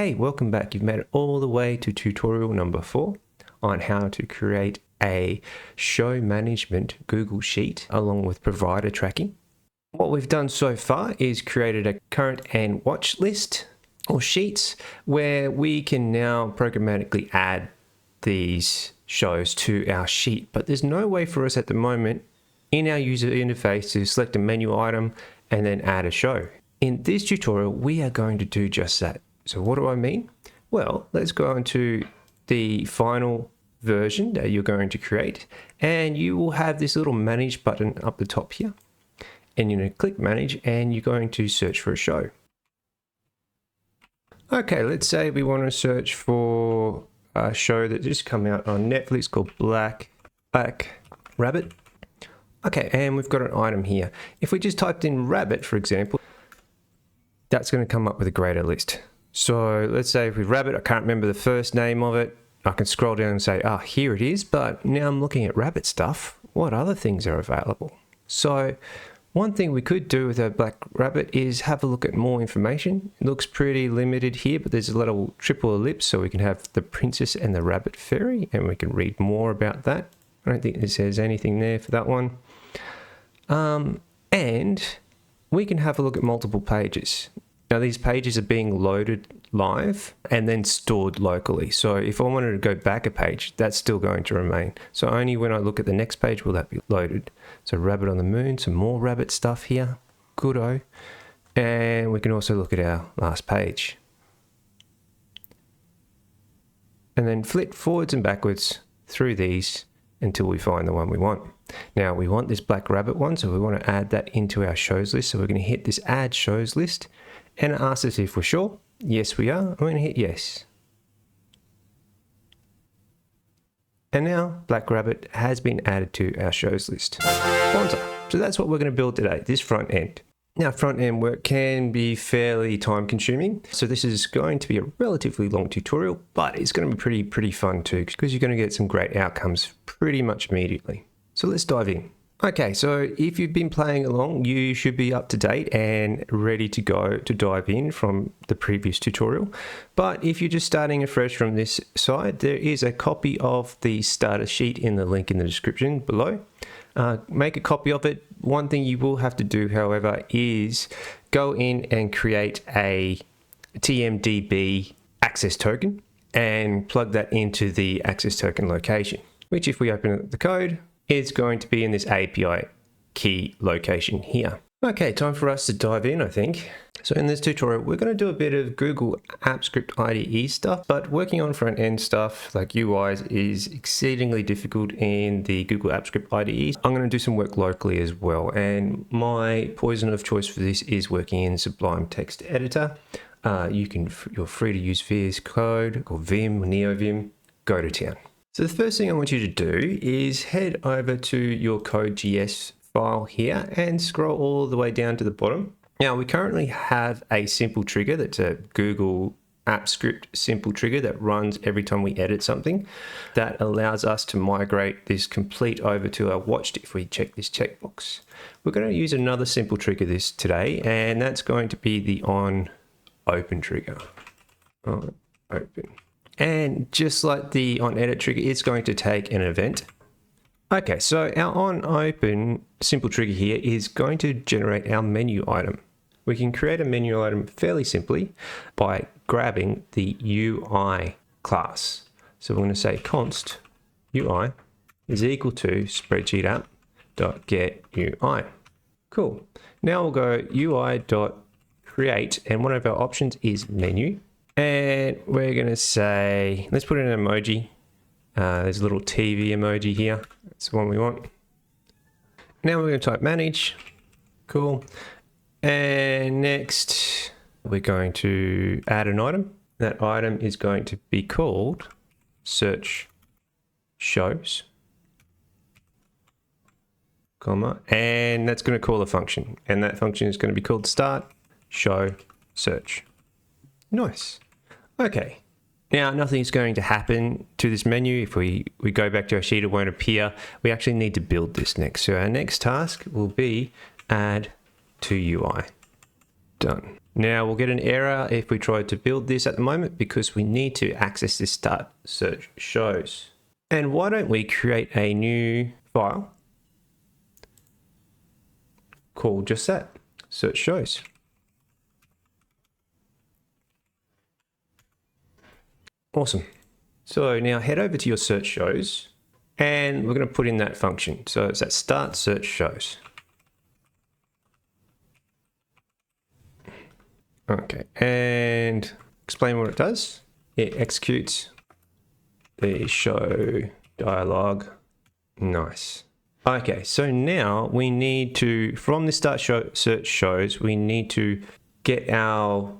Hey, welcome back. You've made it all the way to tutorial number 4 on how to create a show management Google Sheet along with provider tracking. What we've done so far is created a current and watch list or sheets where we can now programmatically add these shows to our sheet, but there's no way for us at the moment in our user interface to select a menu item and then add a show. In this tutorial, we are going to do just that. So what do I mean? Well, let's go into the final version that you're going to create, and you will have this little manage button up the top here. And you're going to click manage and you're going to search for a show. Okay, let's say we want to search for a show that just come out on Netflix called Black Rabbit. Okay, and we've got an item here. If we just typed in rabbit, for example, that's going to come up with a greater list. So let's say if we rabbit, I can't remember the first name of it. I can scroll down and say, here it is. But now I'm looking at rabbit stuff. What other things are available? So one thing we could do with our black rabbit is have a look at more information. It looks pretty limited here, but there's a little triple ellipse so we can have the princess and the rabbit fairy, and we can read more about that. I don't think it says anything there for that one. And we can have a look at multiple pages. Now these pages are being loaded live and then stored locally. So if I wanted to go back a page, that's still going to remain. So only when I look at the next page will that be loaded. So rabbit on the moon, some more rabbit stuff here. Goodo. And we can also look at our last page. And then flit forwards and backwards through these until we find the one we want. Now we want this black rabbit one, so we want to add that into our shows list. So we're going to hit this add shows list and it asks us if we're sure. Yes, we are. I'm going to hit yes. And now black rabbit has been added to our shows list. Sponsor. So that's what we're going to build today, this front end. Now front end work can be fairly time consuming. So this is going to be a relatively long tutorial, but it's going to be pretty fun too, because you're going to get some great outcomes pretty much immediately. So let's dive in. Okay, so if you've been playing along, you should be up to date and ready to go to dive in from the previous tutorial. But if you're just starting afresh from this side, there is a copy of the starter sheet in the link in the description below. Make a copy of it. One thing you will have to do, however, is go in and create a TMDB access token and plug that into the access token location, which if we open the code, is going to be in this API key location here. Okay, time for us to dive in, I think. So in this tutorial, we're going to do a bit of Google Apps Script IDE stuff, but working on front-end stuff like UIs is exceedingly difficult in the Google Apps Script IDE. I'm going to do some work locally as well, and my poison of choice for this is working in Sublime Text Editor. You're free to use VS Code or Vim, NeoVim, go to town. So the first thing I want you to do is head over to your Code.js file here and scroll all the way down to the bottom. Now we currently have a simple trigger that's a Google Apps Script simple trigger that runs every time we edit something. That allows us to migrate this complete over to our watched if we check this checkbox. We're going to use another simple trigger today, and that's going to be the onOpen trigger. On open. And just like the onEdit trigger, it's going to take an event. Okay, so our onOpen simple trigger here is going to generate our menu item. We can create a menu item fairly simply by grabbing the UI class. So we're going to say const UI is equal to spreadsheet app.getUI. Cool. Now we'll go UI.create, and one of our options is menu. And we're going to say, let's put in an emoji. There's a little TV emoji here. That's the one we want. Now we're going to type manage. Cool. And next, we're going to add an item. That item is going to be called search shows, comma, and that's going to call a function. And that function is going to be called start show search. Nice. Okay. Now, nothing's going to happen to this menu. If we go back to our sheet, it won't appear. We actually need to build this next. So our next task will be add to UI. Done. Now we'll get an error if we try to build this at the moment because we need to access this start search shows. And why don't we create a new file called just that, search shows. Awesome. So now head over to your search shows and we're going to put in that function. So it's that start search shows. Okay, and explain what it does. It executes the show dialog. Nice. Okay, so now we need to, from the start search shows, we need to get our,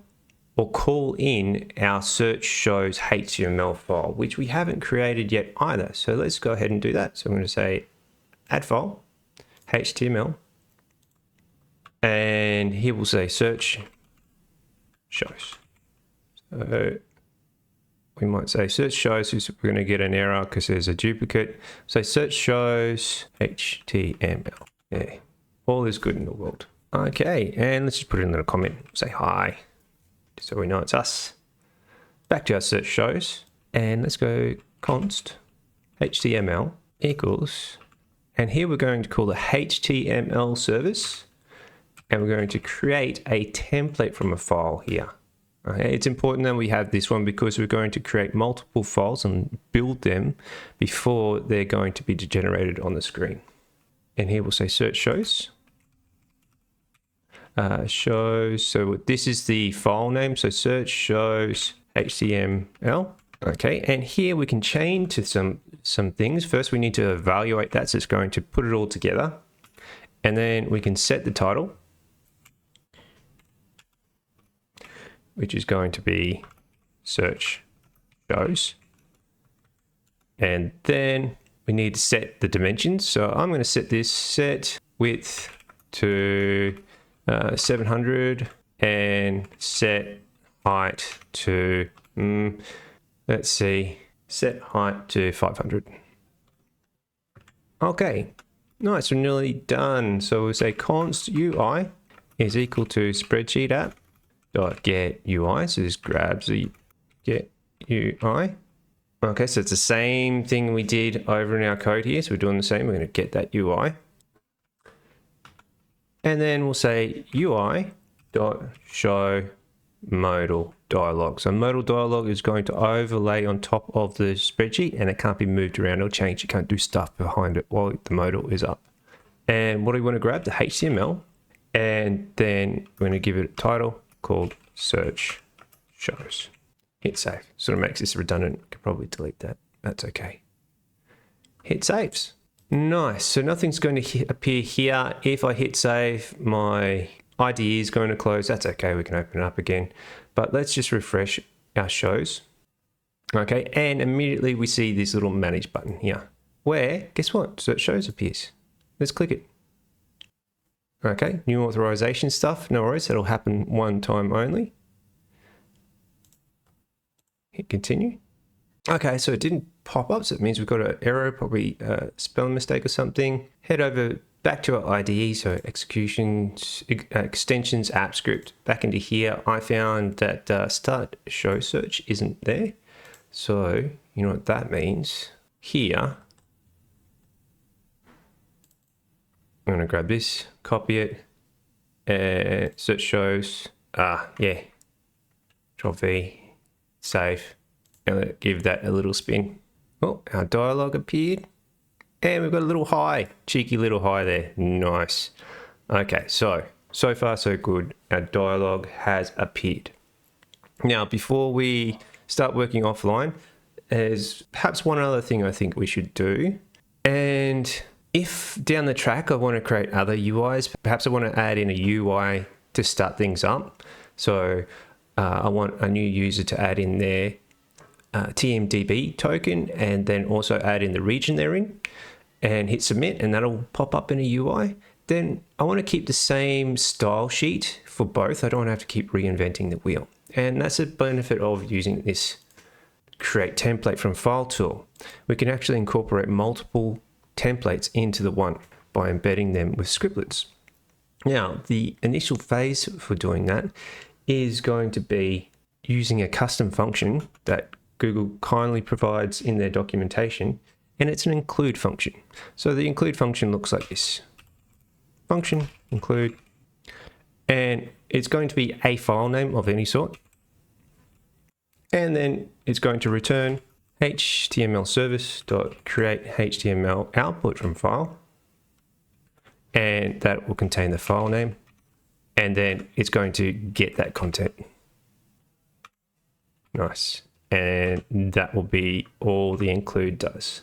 or call in our search shows HTML file, which we haven't created yet either. So let's go ahead and do that. So I'm going to say add file, HTML, and here we'll say search shows. So we might say search shows, we're going to get an error because there's a duplicate. So search shows HTML. Yeah, all is good in the world. Okay, and let's just put in a little comment, say hi, so we know it's us. Back to our search shows, and let's go const HTML equals, and here we're going to call the HTML service, and we're going to create a template from a file here. Okay, it's important that we have this one because we're going to create multiple files and build them before they're going to be generated on the screen. And here we'll say search shows. Shows, so this is the file name, so search shows HTML. Okay, and here we can chain to some things. First we need to evaluate that, so it's going to put it all together. And then we can set the title, which is going to be search shows. And then we need to set the dimensions. So I'm going to set this set width to 700 and set height to, let's see, set height to 500. Okay, nice, we're nearly done. So we'll say const UI is equal to spreadsheet app dot get UI. So this grabs the get UI. Okay, so it's the same thing we did over in our code here. So we're doing the same. We're going to get that UI. And then we'll say UI dot show modal dialog. So modal dialog is going to overlay on top of the spreadsheet and it can't be moved around or changed. You can't do stuff behind it while the modal is up. And what do we want to grab? The HTML. And then we're going to give it a title called search shows. Hit save. Sort of makes this redundant. Could probably delete that. That's okay. Hit saves. Nice. So nothing's going to appear here. If I hit save, my IDE is going to close. That's okay. We can open it up again. But let's just refresh our shows. Okay. And immediately we see this little manage button here where, guess what? Search shows appears. Let's click it. Okay, new authorization stuff, no worries, that'll happen one time only. Hit continue. Okay, so it didn't pop up, so it means we've got an error, probably a spelling mistake or something. Head over back to our IDE, so executions, extensions, app script. Back into here, I found that start show search isn't there. So, you know what that means? Here, I'm going to grab this, copy it, and search shows, yeah, Control V, save, and give that a little spin. Oh, our dialog appeared, and we've got a little hi, cheeky little hi there, nice. Okay, so far so good, our dialog has appeared. Now, before we start working offline, there's perhaps one other thing I think we should do, and if down the track I want to create other UIs, perhaps I want to add in a UI to start things up. So I want a new user to add in their TMDB token and then also add in the region they're in and hit submit, and that'll pop up in a UI. Then I want to keep the same style sheet for both. I don't want to have to keep reinventing the wheel. And that's a benefit of using this create template from file tool. We can actually incorporate multiple templates into the one by embedding them with scriptlets. Now, the initial phase for doing that is going to be using a custom function that Google kindly provides in their documentation, and it's an include function. So the include function looks like this. Function include, and it's going to be a file name of any sort. And then it's going to return HTML service.create HTML output from file. And that will contain the file name. And then it's going to get that content. Nice. And that will be all the include does.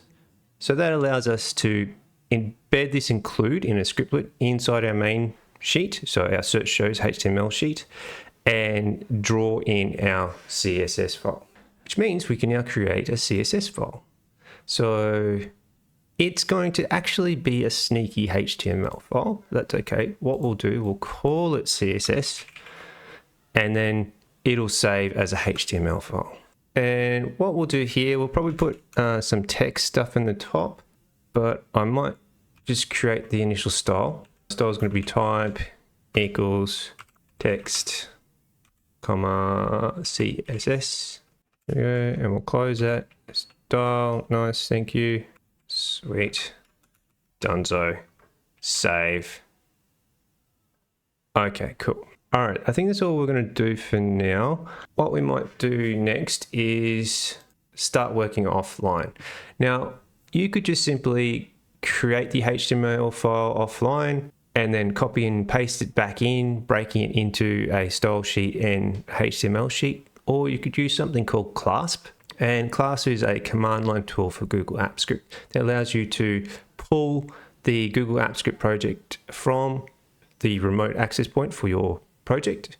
So that allows us to embed this include in a scriptlet inside our main sheet. So our SearchShow's HTML sheet, and draw in our CSS file, which means we can now create a CSS file. So it's going to actually be a sneaky HTML file. That's okay. What we'll do, we'll call it CSS, and then it'll save as a HTML file. And what we'll do here, we'll probably put some text stuff in the top, but I might just create the initial style. Style is going to be type equals text, comma CSS. There we go, and we'll close that. Style, nice, thank you. Sweet. Donezo. Save. Okay, cool. All right, I think that's all we're going to do for now. What we might do next is start working offline. Now, you could just simply create the HTML file offline and then copy and paste it back in, breaking it into a style sheet and HTML sheet. Or you could use something called CLASP. And CLASP is a command line tool for Google Apps Script that allows you to pull the Google Apps Script project from the remote access point for your project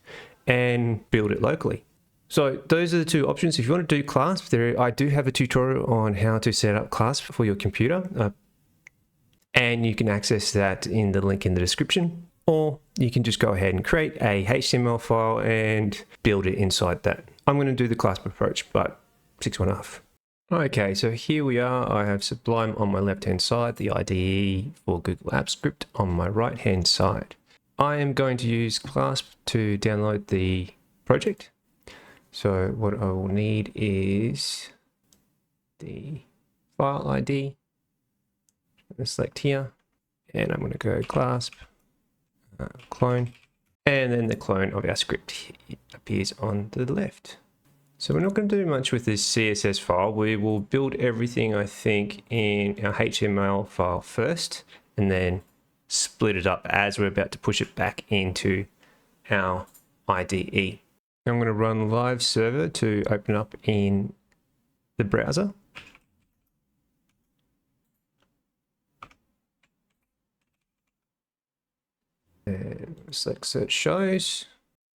and build it locally. So those are the two options. If you want to do CLASP, I do have a tutorial on how to set up CLASP for your computer. And you can access that in the link in the description, or you can just go ahead and create a HTML file and build it inside that. I'm going to do the CLASP approach, but 6.5. Okay, so here we are. I have Sublime on my left-hand side, the IDE for Google Apps Script on my right-hand side. I am going to use CLASP to download the project. So what I will need is the file ID. I'm going to select here, and I'm going to go CLASP, clone, and then the clone of our script appears on the left. So we're not going to do much with this CSS file. We will build everything, I think, in our HTML file first, and then split it up as we're about to push it back into our IDE. I'm going to run live server to open up in the browser. And select search shows.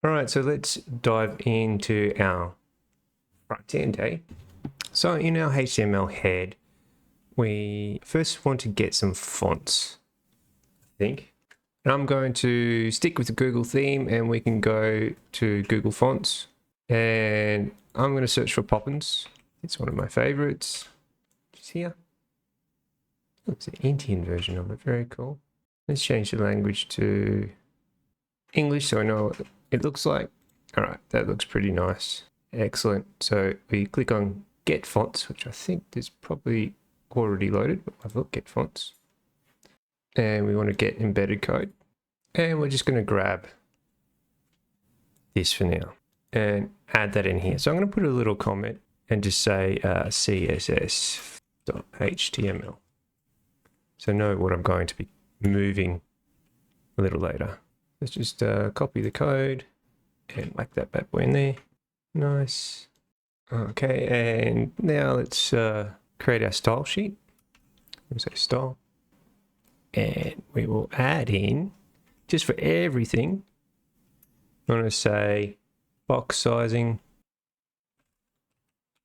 All right, so let's dive into our front end. So in our HTML head, we first want to get some fonts, I think. And I'm going to stick with the Google theme, and we can go to Google Fonts, and I'm going to search for Poppins. It's one of my favorites. Just here. It's an Indian version of it. Very cool. Let's change the language to English so I know what it looks like. All right, that looks pretty nice. Excellent. So we click on Get Fonts, which I think is probably already loaded, but I've got Get Fonts. And we want to get embedded code. And we're just going to grab this for now and add that in here. So I'm going to put a little comment and just say css.html. So know what I'm going to be moving a little later. Let's just copy the code and whack that bad boy in there. Nice. Okay, and now let's create our style sheet. Let's say style. And we will add in, just for everything, I'm going to say box sizing.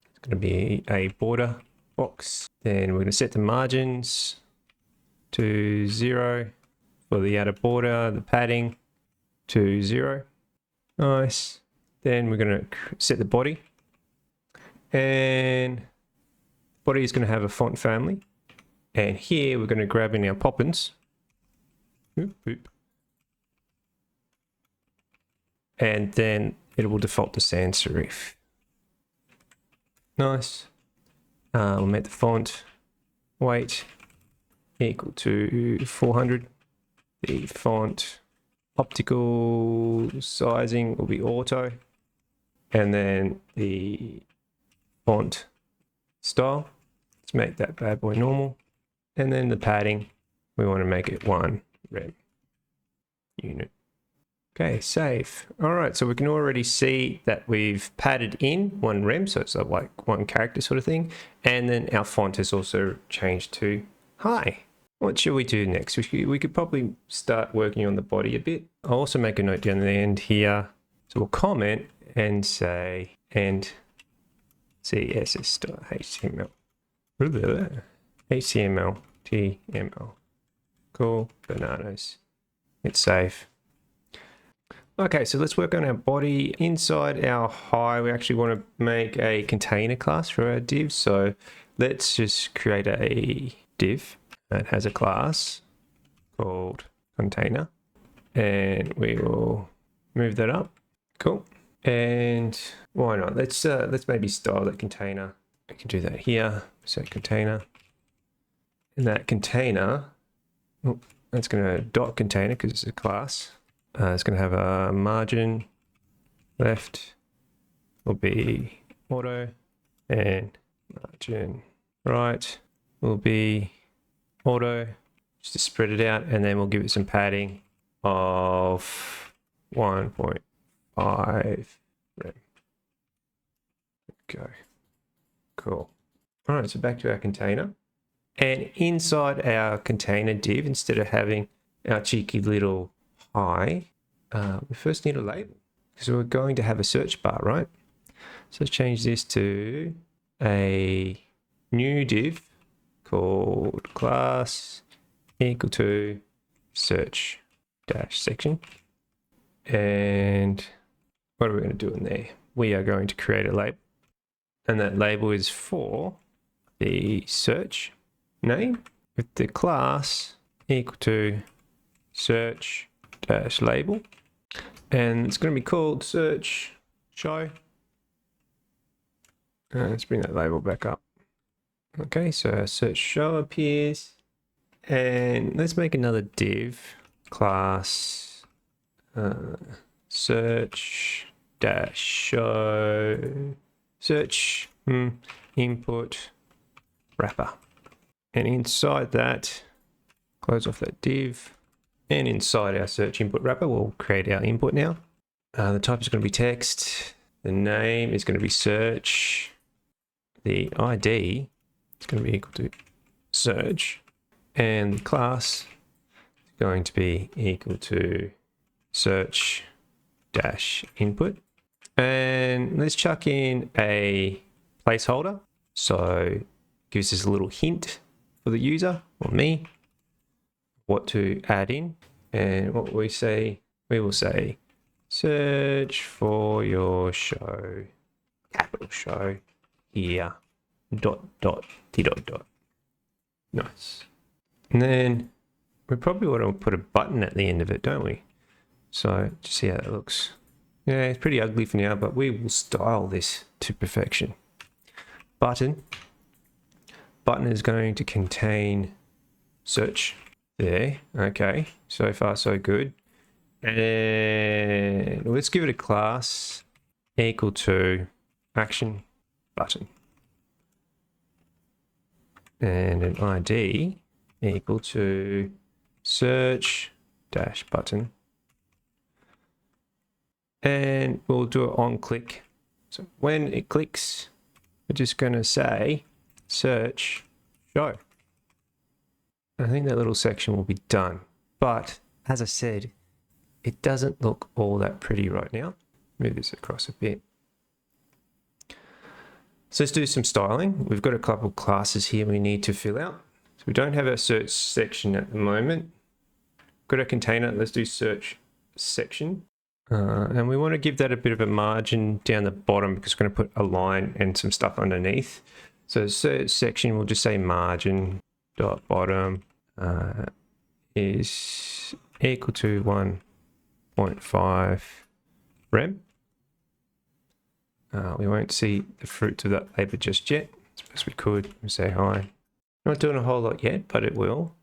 It's going to be a border box. Then we're going to set the margins to 0 for the outer border, the padding to 0. Nice. Then we're going to set the body, and body is going to have a font family. And here we're going to grab in our Poppins. Oop, oop. and then it will default to sans serif. Nice. We'll make the font weight equal to 400. The font optical sizing will be auto, and then the font style, let's make that bad boy normal, and then the padding, we want to make it 1 rem unit. Okay, save. All right, so we can already see that we've padded in 1 rem, so it's like 1 character sort of thing, and then our font has also changed to high. What should we do next? We could probably start working on the body a bit. I'll also make a note down the end here. So we'll comment and say and CSS.html. HTML, TML. Cool, bananas. Hit save. Okay, so let's work on our body. Inside our high, we actually want to make a container class for our div. So let's just create a div that has a class called container, and we will move that up. Cool. And why not? Let's maybe style that container. I can do that here. Set container. And that container, that's going to dot container because it's a class. It's going to have a margin left will be auto, and margin right will be auto, just to spread it out, and then we'll give it some padding of 1.5 rem. Go. Cool. All right, so back to our container. And inside our container div, instead of having our cheeky little high, we first need a label, because we're going to have a search bar, right? So let's change this to a new div called class equal to search dash section. And what are we going to do in there? We are going to create a label, and that label is for the search name with the class equal to search dash label, and it's going to be called SearchShow. Let's bring that label back up. Okay, so SearchShow appears, and let's make another div class search dash show search input wrapper, and inside that, close off that div, and inside our search input wrapper we'll create our input now. The type is going to be text, the name is going to be search, the ID is going to be equal to search, and the class is going to be equal to search dash input. And let's chuck in a placeholder, so it gives us a little hint for the user or me what to add in. And what we say, we will say search for your show, capital show here, dot dot t dot dot. Nice. And then we probably want to put a button at the end of it, don't we? So just see how that looks. Yeah, it's pretty ugly for now, but we will style this to perfection. Button is going to contain search there. Okay, so far so good. And let's give it a class equal to action button, and an ID equal to search dash button, and we'll do it on click. So when it clicks, we're just going to say search show. I think that little section will be done, but as I said, it doesn't look all that pretty right now. Move this across a bit. So let's do some styling. We've got a couple of classes here we need to fill out. So we don't have our search section at the moment. Got a container, let's do search section. And we want to give that a bit of a margin down the bottom because we're going to put a line and some stuff underneath. So search section, we'll just say margin dot bottom is equal to 1.5 rem. We won't see the fruits of that labor just yet. I suppose we could say hi. Not doing a whole lot yet, but it will.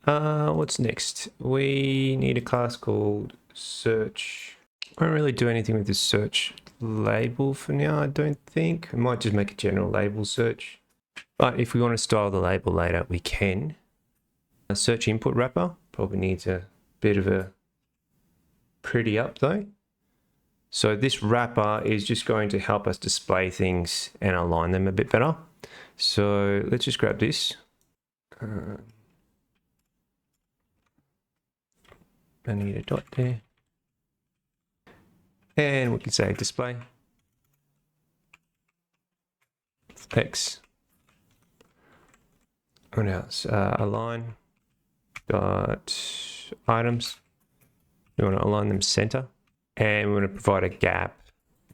What's next? We need a class called search. I won't really do anything with this search label for now, I don't think. I might just make a general label search. But if we want to style the label later, we can. A search input wrapper probably needs a bit of a pretty up though. So this wrapper is just going to help us display things and align them a bit better. So let's just grab this. I need a dot there. And we can say display X. What else? Align dot items. We want to align them center, and we want to provide a gap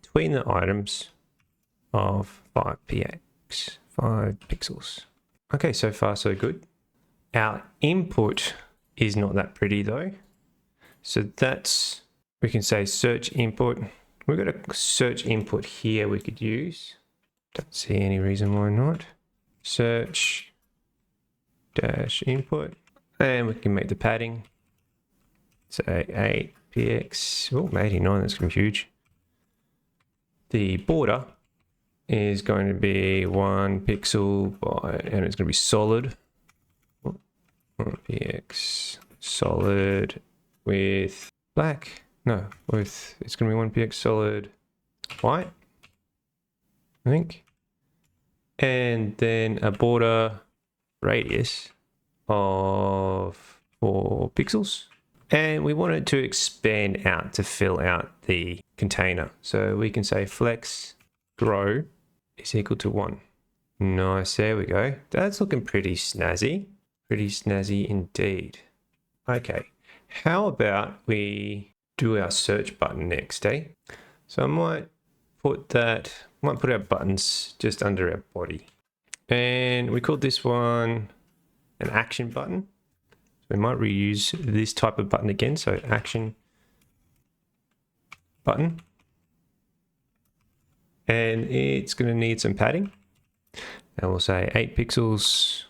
between the items of 5 pixels. Okay, so far so good. Our input is not that pretty though. So that's, we can say search input. We've got a search input here we could use. Don't see any reason why not. Search dash input, and we can make the padding say 8px. Oh, 89, that's going to be huge. The border is going to be 1 pixel by, and it's going to be solid. 1px solid with black. No, with, it's going to be 1px solid white, I think. And then a border radius of 4 pixels. And we want it to expand out to fill out the container. So we can say flex grow is equal to 1. Nice, there we go. That's looking pretty snazzy. Pretty snazzy indeed. Okay, how about we do our search button next, eh? So I might put our buttons just under our body. And we called this one an action button. So we might reuse this type of button again. So action button. And it's going to need some padding. And we'll say 8 pixels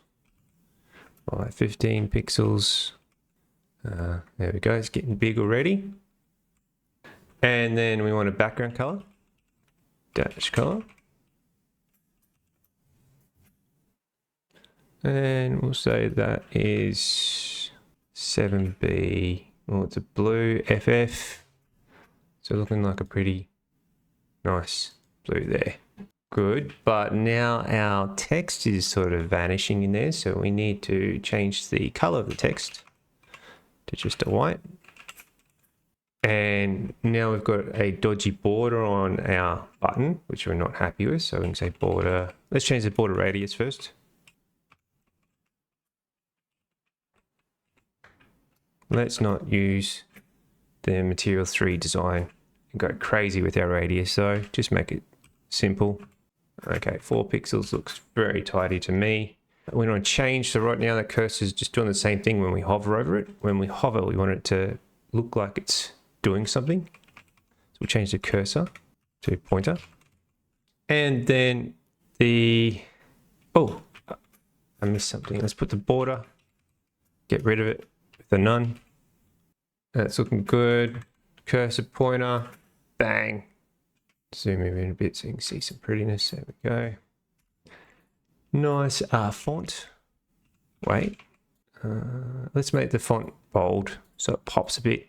by 15 pixels. There we go. It's getting big already. And then we want a background color. Dash color. And we'll say that is 7B. Oh, it's a blue FF. So looking like a pretty nice blue there. Good, but now our text is sort of vanishing in there, so we need to change the color of the text to just a white. And now we've got a dodgy border on our button, which we're not happy with, so we can say border. Let's change the border radius first. Let's not use the Material 3 design and go crazy with our radius, so just make it simple. Okay, 4 pixels looks very tidy to me. We want to change, so right now the cursor is just doing the same thing when we hover over it. When we hover, we want it to look like it's doing something. So we'll change the cursor to pointer. And then oh, I missed something. Let's put the border, get rid of it with the none. That's looking good. Cursor pointer, bang. Zoom in a bit so you can see some prettiness. There we go. Nice font. Wait. Let's make the font bold so it pops a bit.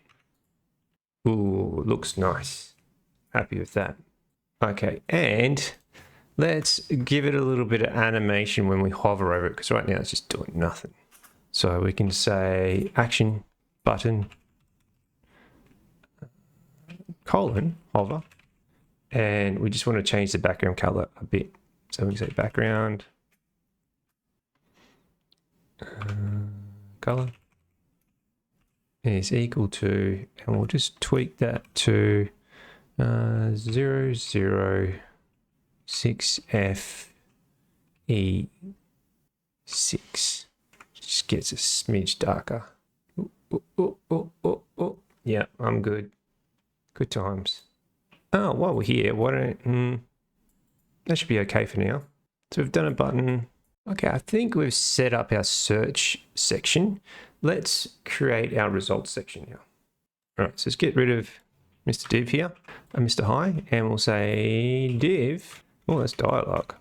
Ooh, looks nice. Happy with that. Okay, and let's give it a little bit of animation when we hover over it, because right now it's just doing nothing. So we can say action button colon hover. And we just want to change the background color a bit. So we can say background color is equal to, and we'll just tweak that to 006FE6. Just gets a smidge darker. Yeah, I'm good. Good times. Oh, while we're here, why don't, that should be okay for now. So we've done a button. Okay, I think we've set up our search section. Let's create our results section now. All right, so let's get rid of Mr. Div here, and Mr. Hi, and we'll say div. Oh, that's dialog.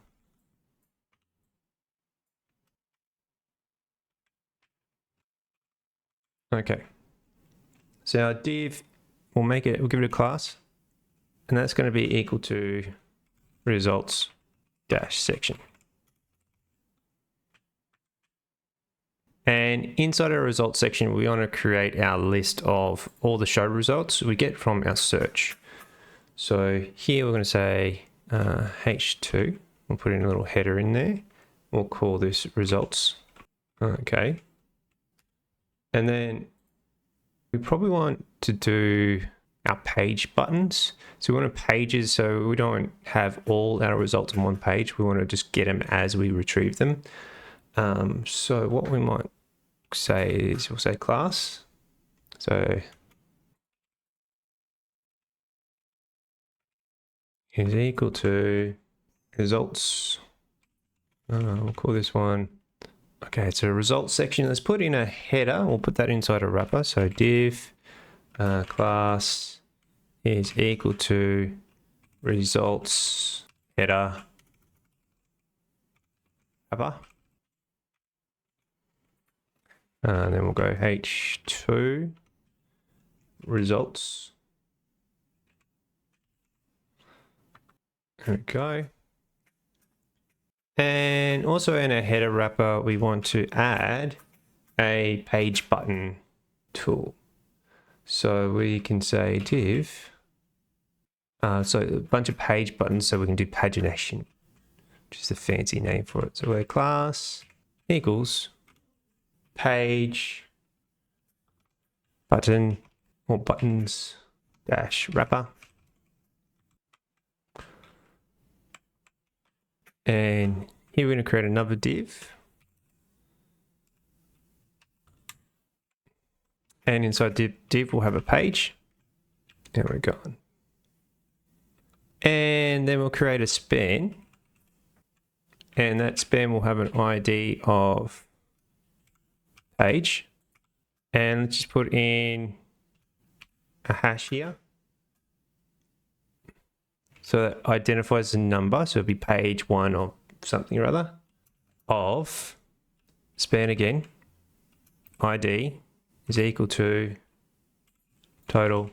Okay. So our div, we'll give it a class, and that's going to be equal to results dash section. And inside our results section, we want to create our list of all the show results we get from our search. So here we're going to say H2. We'll put in a little header in there. We'll call this results. Okay. And then we probably want to do our page buttons. So we want pages, so we don't have all our results on one page. We want to just get them as we retrieve them. So what we might say is, we'll say class. So is equal to results. We'll call this one. Okay, it's a results section. Let's put in a header. We'll put that inside a wrapper. So div class is equal to results header wrapper. And then we'll go H2 results. There we go. And also in a header wrapper, we want to add a page button tool. So we can say div, so a bunch of page buttons, so we can do pagination, which is the fancy name for it. So we're class equals page button or buttons dash wrapper. And here we're going to create another div. And inside div we'll have a page. There we go. And then we'll create a span. And that span will have an ID of page. And let's just put in a hash here. So that identifies the number. So it'll be page 1 or something or other of span again. ID is equal to total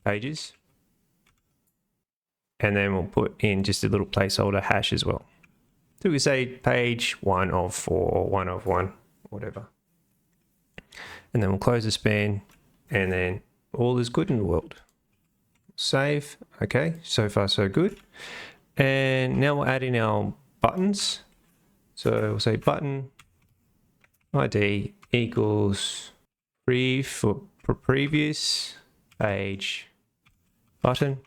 pages. And then we'll put in just a little placeholder hash as well. So we say page 1 of 4 or 1 of 1, whatever. And then we'll close the span and then all is good in the world. Save. Okay, so far so good. And now we'll add in our buttons. So we'll say button ID equals for previous page button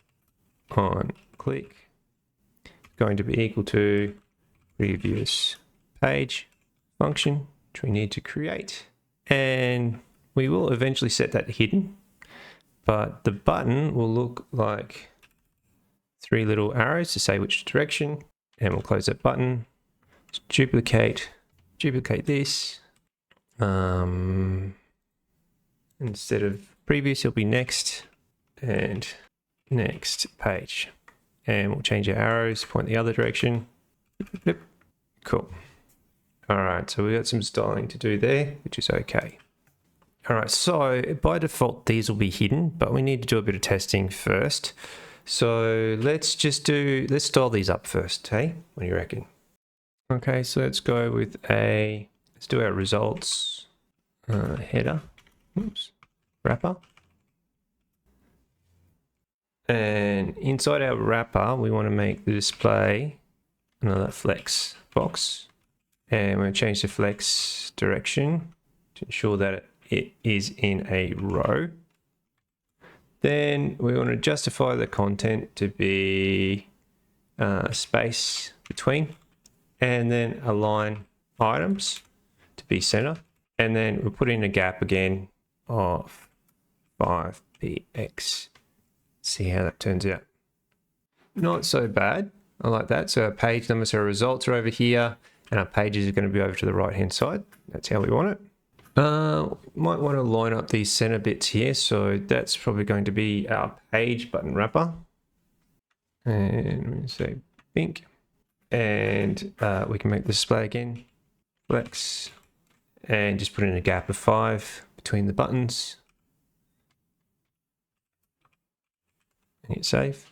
on click going to be equal to previous page function, which we need to create. And we will eventually set that hidden. But the button will look like 3 little arrows to say which direction, and we'll close that button. Let's duplicate this. Instead of previous, it'll be next and next page. And we'll change our arrows, point the other direction. Cool. All right, so we got some styling to do there, which is okay. All right, so by default, these will be hidden, but we need to do a bit of testing first. So let's style these up first, hey? What do you reckon? Okay, so let's go with let's do our results header, wrapper. And inside our wrapper, we want to make the display another flex box. And we're going to change the flex direction to ensure that it is in a row. Then we want to justify the content to be space between, and then align items to be center. And then we'll put in a gap again of 5px see how that turns out. Not so bad. I like that. So our page numbers, our results are over here, and our pages are going to be over to the right hand side. That's how we want it. Might want to line up these center bits here. So that's probably going to be our page button wrapper. And we say pink. And we can make the display again. Flex. And just put in a gap of 5 between the buttons. And hit save.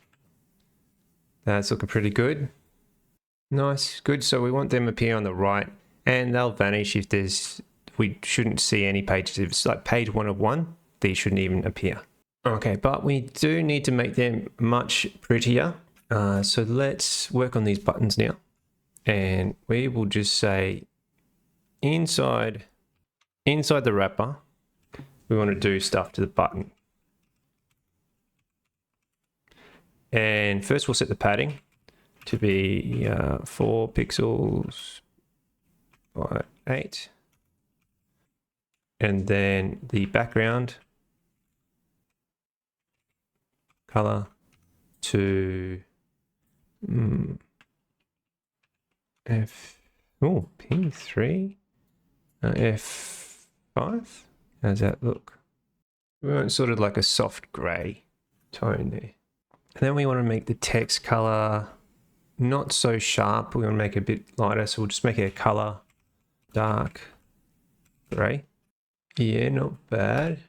That's looking pretty good. Nice, good. So we want them to appear on the right, and they'll vanish if we shouldn't see any pages. If it's like page 1 of 1, these shouldn't even appear. Okay, but we do need to make them much prettier. So let's work on these buttons now. And we will just say inside the wrapper, we want to do stuff to the button. And first we'll set the padding to be 4 pixels by 8. And then the background color to P3, F5. How's that look? We want sort of like a soft gray tone there. And then we want to make the text color not so sharp. We want to make it a bit lighter, so we'll just make it a color dark gray. Yeah, not bad.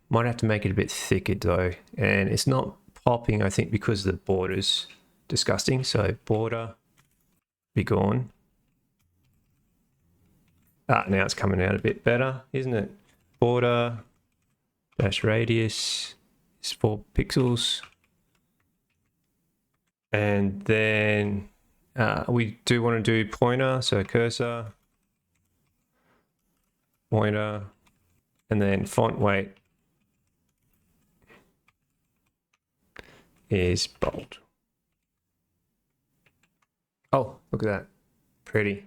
Might have to make it a bit thicker though, and it's not popping, I think, because the border's disgusting. So border be gone. Now it's coming out a bit better, isn't it? Border dash radius is 4 pixels. And then we do want to do pointer, so cursor, pointer, and then font weight is bold. Oh, look at that. Pretty.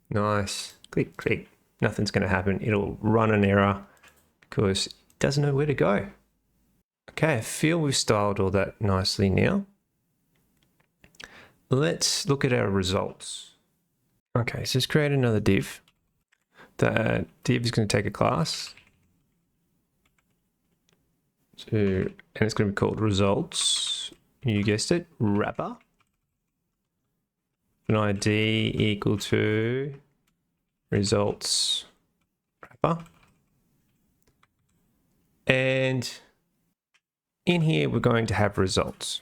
Nice. Click, click. Nothing's going to happen. It'll run an error because it doesn't know where to go. Okay, I feel we've styled all that nicely now. Let's look at our results. Okay, so let's create another div. That div is going to take a class. And it's going to be called results. You guessed it, wrapper. An ID equal to results wrapper. And in here, we're going to have results.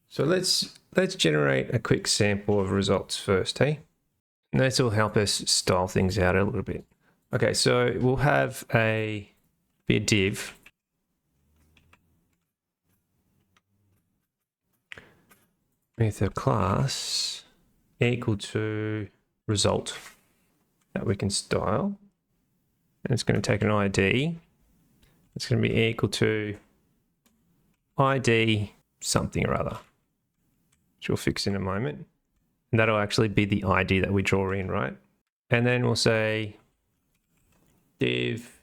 So let's generate a quick sample of results first, hey? And this will help us style things out a little bit. Okay, so we'll have a div. With a class equal to result that we can style. And it's going to take an ID. It's going to be equal to ID something or other, which we'll fix in a moment. And that'll actually be the ID that we draw in, right? And then we'll say div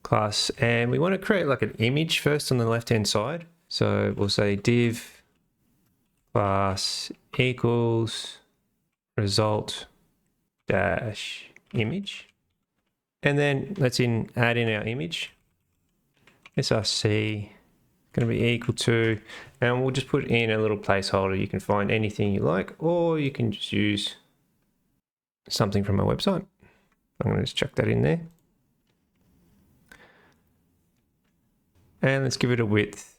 class, and we want to create like an image first on the left-hand side. So we'll say div class equals result dash image. And then let's add in our image. src going to be equal to, and we'll just put in a little placeholder. You can find anything you like, or you can just use something from our website. I'm going to just chuck that in there. And let's give it a width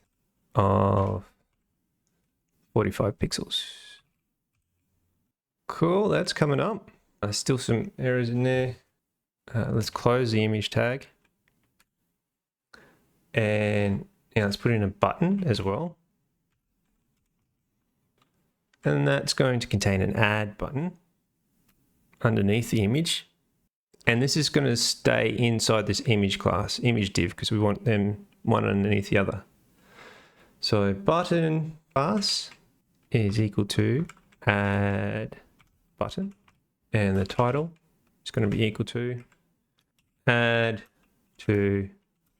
of 45 pixels. Cool, that's coming up. Still some errors in there. Let's close the image tag. And now let's put in a button as well. And that's going to contain an add button underneath the image. And this is going to stay inside this image class, image div, because we want them one underneath the other. So button class is equal to add button, and the title is going to be equal to add to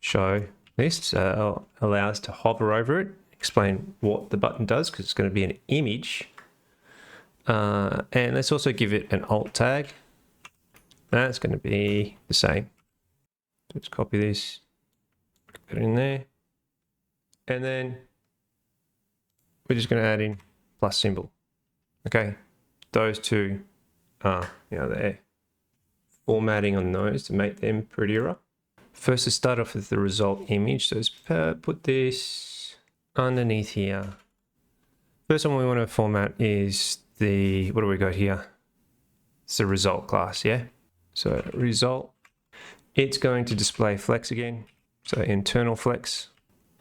show list. So allow us to hover over it explain what the button does because it's going to be an image. And let's also give it an alt tag. That's going to be the same. Let's copy this, put it in there. And then we're just going to add in plus symbol. Okay, those two are, there. Formatting on those to make them prettier. First, let's start off with the result image. So let's put this underneath here. First one we want to format is what do we got here? It's the result class, yeah? So result, it's going to display flex again. So internal flex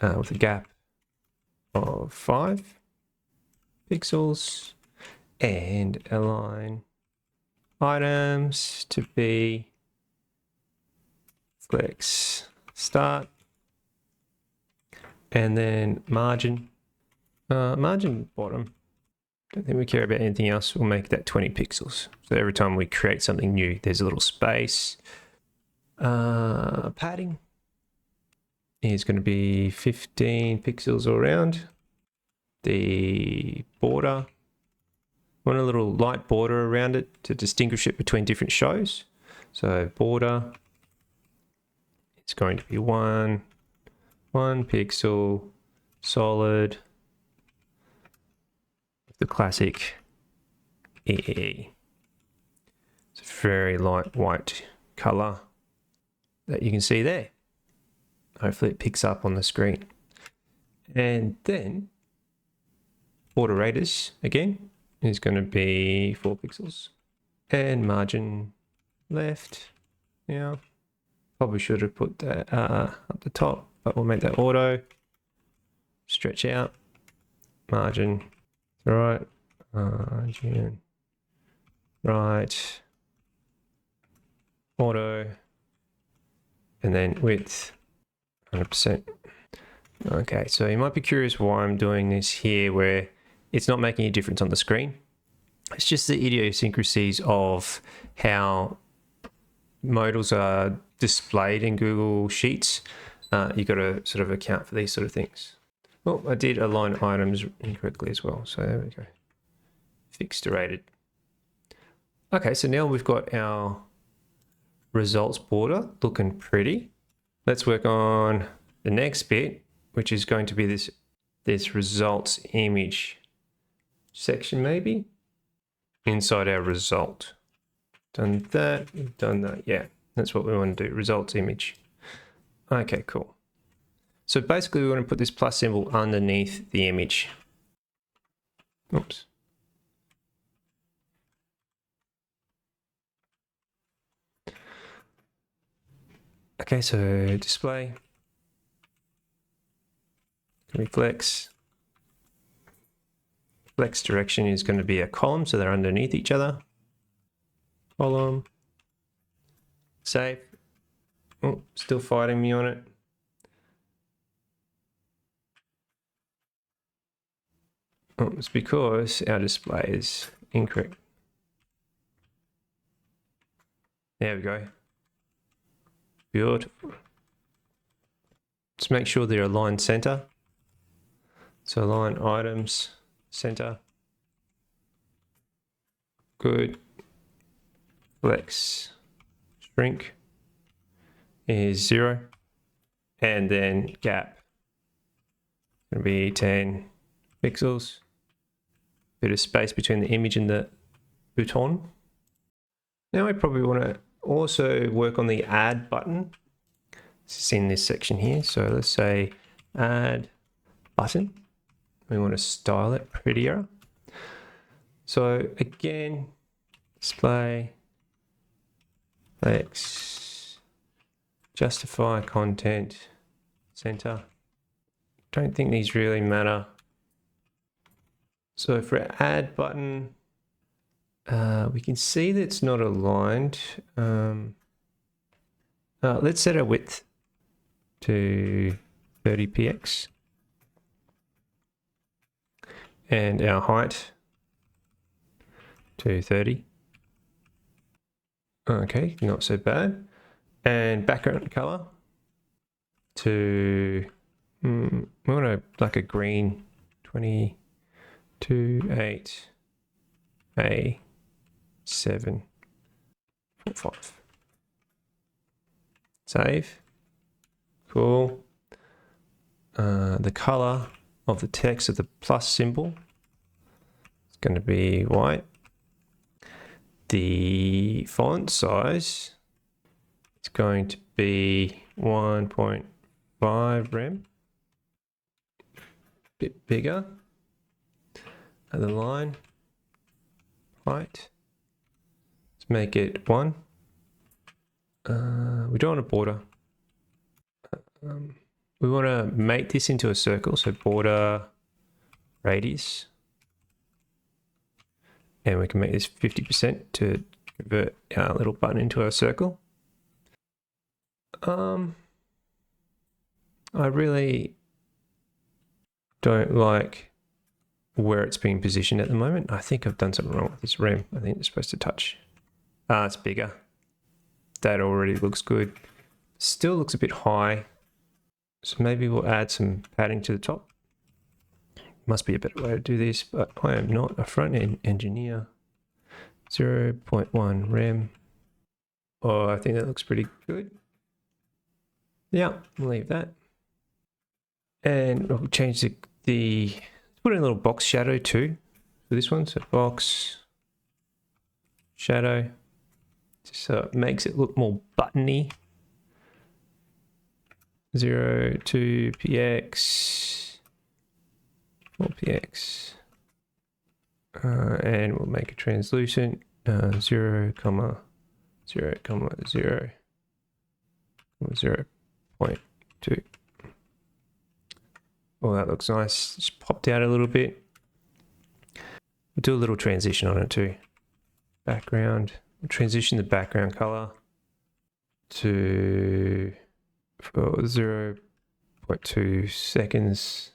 with a gap of 5 pixels and align items to be flex start, and then margin bottom. Don't think we care about anything else. We'll make that 20 pixels. So every time we create something new, there's a little space. Padding is going to be 15 pixels all around. The border, want a little light border around it to distinguish it between different shows. So border, it's going to be one pixel solid, the classic EE. It's a very light white color that you can see there. Hopefully it picks up on the screen. And then border radius again is going to be 4 pixels, and margin left. Yeah, probably should have put that up the top, but we'll make that auto. Stretch out, margin right, margin right, auto, and then width 100%. Okay, so you might be curious why I'm doing this here where it's not making a difference on the screen. It's just the idiosyncrasies of how modals are displayed in Google Sheets. You've got to sort of account for these sort of things. Well, I did align items incorrectly as well. So there we go. Fixed rated. Okay, so now we've got our results border looking pretty. Let's work on the next bit, which is going to be this results image section maybe inside our result. Done that, we've done that. Yeah, that's what we want to do, results image. Okay, cool. So basically we want to put this plus symbol underneath the image. Oops. Okay, so display, flex direction is going to be a column, so they're underneath each other. Column, save. Oh, still fighting me on it. Oh, it's because our display is incorrect. There we go. Beautiful. Let's make sure they're aligned center. So align items, center. Good. Flex, shrink is 0. And then gap, going to be 10 pixels. Bit of space between the image and the button. Now I probably want to also work on the add button. This is in this section here. So let's say add button. We want to style it prettier. So again, display, flex, justify content, center. Don't think these really matter. So for add button, we can see that it's not aligned. Let's set our width to 30px and our height to 30. Okay, not so bad. And background color to We want to like a green 22.8 A745. Save. Cool. The color of the text of the plus symbol is going to be white. The font size is going to be 1.5 rem. Bit bigger. And the line height, let's make it 1. We don't want a border. We want to make this into a circle, so border radius, and we can make this 50% to convert our little button into a circle. I really don't like where it's being positioned at the moment. I think I've done something wrong with this rem. I think it's supposed to touch. It's bigger. That already looks good. Still looks a bit high. So maybe we'll add some padding to the top. Must be a better way to do this, but I am not a front-end engineer. 0.1 rem. Oh, I think that looks pretty good. Yeah, we'll leave that. And we'll change the put in a little box shadow too for this one. So box shadow, just so it makes it look more buttony. 0 to px 4px, and we'll make it translucent. 0, 0, 0, 0.2. Oh, that looks nice. Just popped out a little bit. We'll do a little transition on it too. Background. We'll transition the background color to for 0.2 seconds.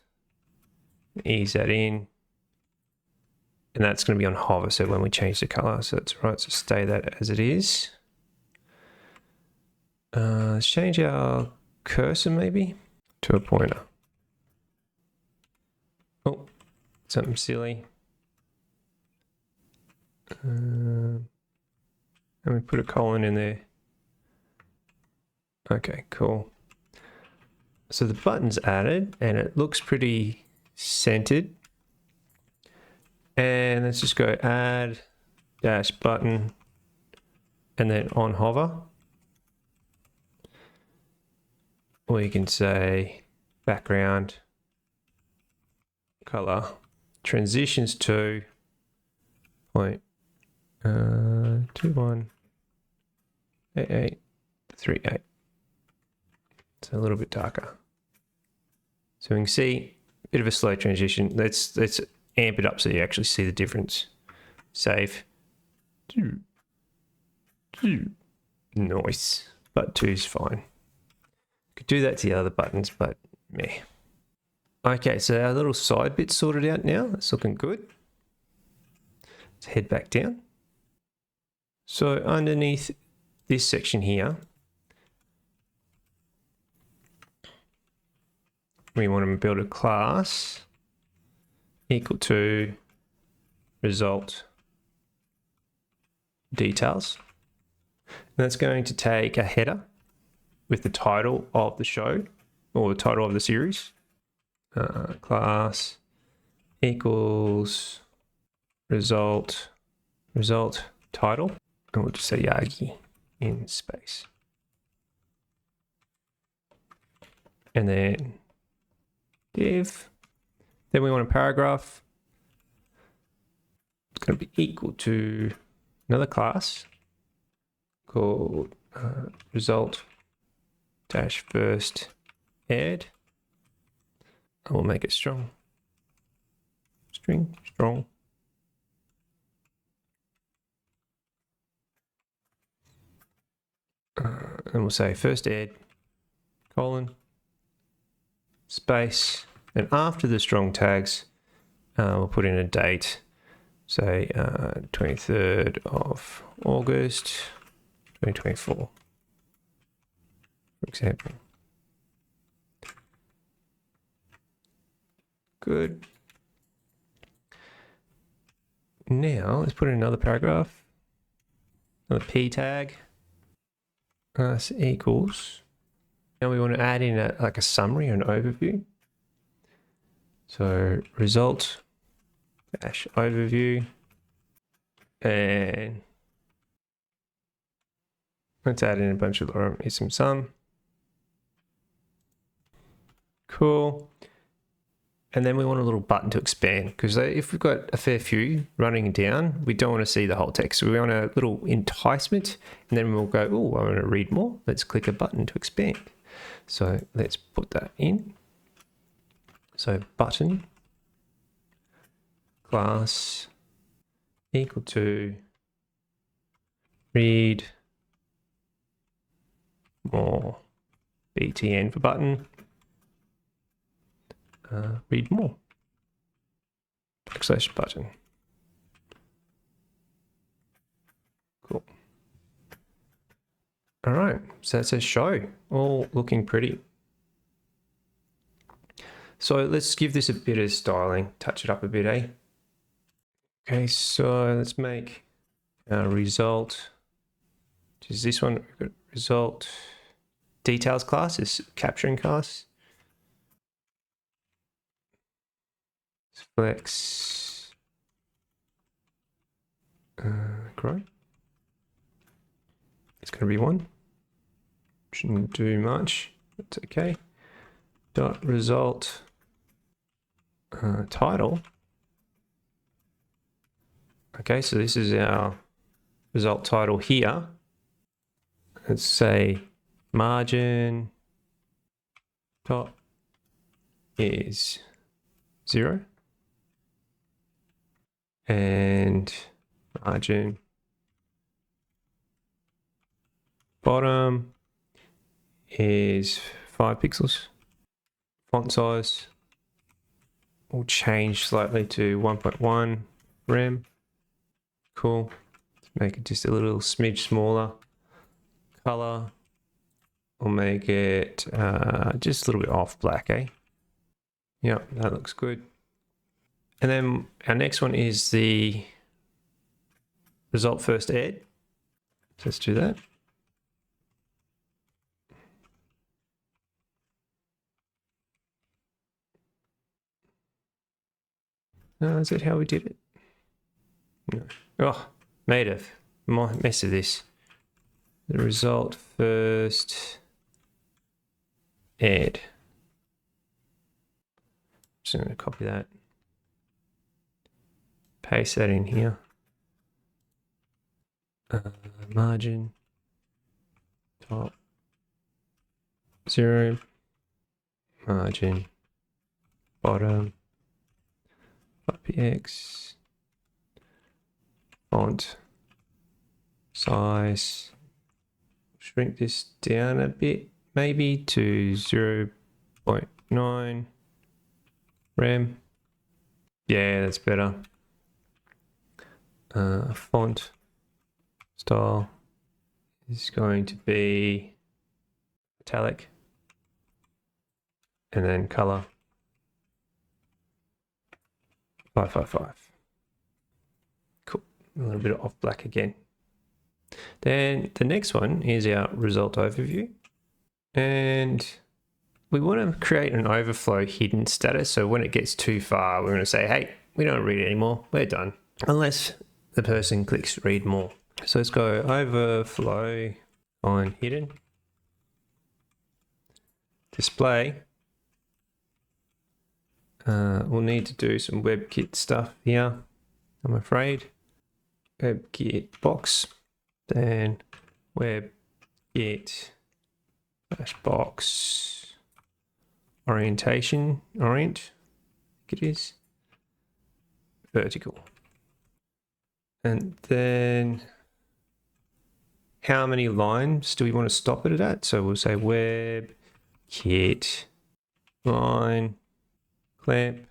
Ease that in. And that's going to be on hover, so when we change the color, so that's right, so stay that as it is. Let's change our cursor maybe to a pointer. Oh, something silly. And we put a colon in there. Okay, cool. So the button's added and it looks pretty centered. And let's just go add dash button and then on hover. We can say background color transitions to 0.218838. It's a little bit darker. So we can see a bit of a slow transition. Let's amp it up so you actually see the difference. Save. Nice. But 2 is fine. Could do that to the other buttons, but meh. Okay, so our little side bit's sorted out now. That's looking good. Let's head back down. So underneath this section here, we want to build a class equal to result details. And that's going to take a header with the title of the show or the title of the series. Class equals result title, and we'll just say Yagi in space. And then div. Then we want a paragraph. It's going to be equal to another class called result dash first add. I will make it strong. String strong. And we'll say first add colon space, and after the strong tags we'll put in a date, say 23rd of August 2024, for example. good. Now let's put in another paragraph, another p tag, equals. Now we want to add in like a summary or an overview. So result dash overview, and let's add in a bunch of some. Cool. And then we want a little button to expand, because if we've got a fair few running down, we don't want to see the whole text. So we want a little enticement, and then we'll go, oh, I want to read more. Let's click a button to expand. So let's put that in. So button class equal to read more, btn for button. Read more, \button. Cool. All right, so that says show, all looking pretty. So let's give this a bit of styling, touch it up a bit, eh? Okay, so let's make our result, which is this one. We've got result details class, is capturing class. Flex grow. It's going to be 1. Shouldn't do much. That's okay. Dot result title. Okay, so this is our result title here. Let's say margin top is 0. And margin bottom is 5 pixels. Font size will change slightly to 1.1 rem. Cool. Let's make it just a little smidge smaller. Color, we'll make it just a little bit off black, eh? Yep, that looks good. And then our next one is the result first add. So let's do that. Is that how we did it? No. Oh, made a mess of this. The result first add. Just going to copy that. Paste that in here. Margin top 0. Margin bottom 5px. Font size. Shrink this down a bit, maybe to 0.9 rem. Yeah, that's better. Font style is going to be italic, and then color 555. Cool. A little bit off black again. Then the next one is our result overview, and we want to create an overflow hidden status. So when it gets too far, we're going to say, hey, we don't read it anymore. We're done. Unless the person clicks read more. So let's go overflow on hidden. Display. We'll need to do some WebKit stuff here, I'm afraid. WebKit box. Then WebKit box orientation, orient, I think it is, vertical. And then how many lines do we want to stop it at? So we'll say WebKit line clamp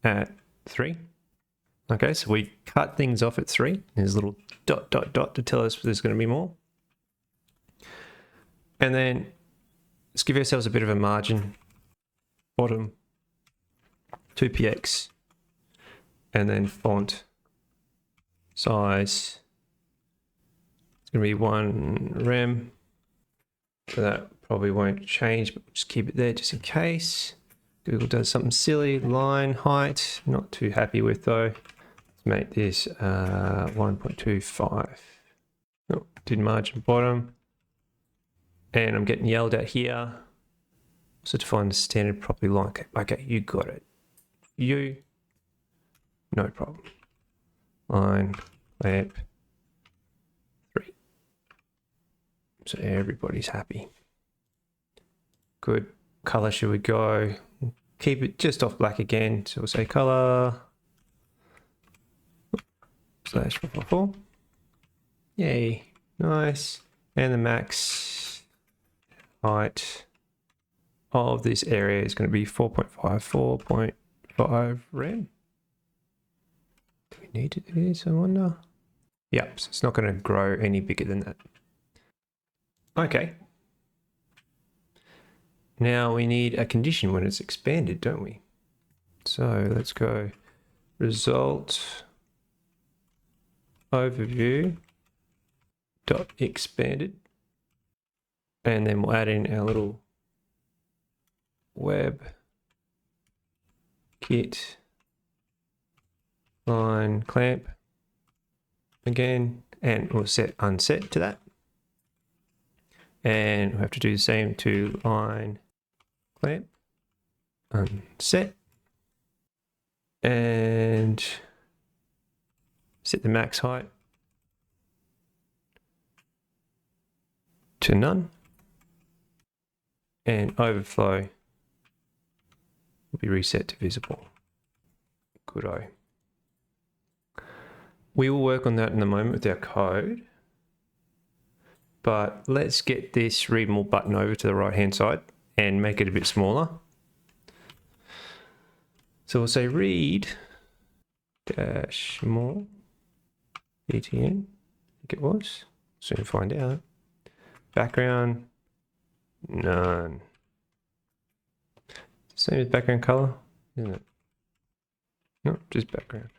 at 3. Okay, so we cut things off at 3. There's a little ... to tell us there's going to be more. And then let's give ourselves a bit of a margin. Bottom 2px, and then font size. It's going to be 1 rem. So that probably won't change, but just keep it there just in case. Google does something silly. Line height, not too happy with though. Let's make this 1.25. Oh, did margin bottom. And I'm getting yelled at here. Also define the standard property line. Okay, you got it. You, no problem. Line, lamp, 3. So everybody's happy. Good. Color should we go? Keep it just off black again. So we'll say color /444. Yay, nice. And the max height of this area is going to be 4.54.5 rem. Do we need to do this, I wonder? Yep, so it's not going to grow any bigger than that. Okay. Now we need a condition when it's expanded, don't we? So let's go result overview dot expanded, and then we'll add in our little web kit line clamp again, and we'll set unset to that, and we'll have to do the same to line clamp unset, and set the max height to none, and overflow will be reset to visible. Good-o. We will work on that in a moment with our code, but let's get this read more button over to the right hand side and make it a bit smaller. So we'll say read dash more btn, I think it was, soon find out. Background, none. Same as background color, isn't it? No, just background.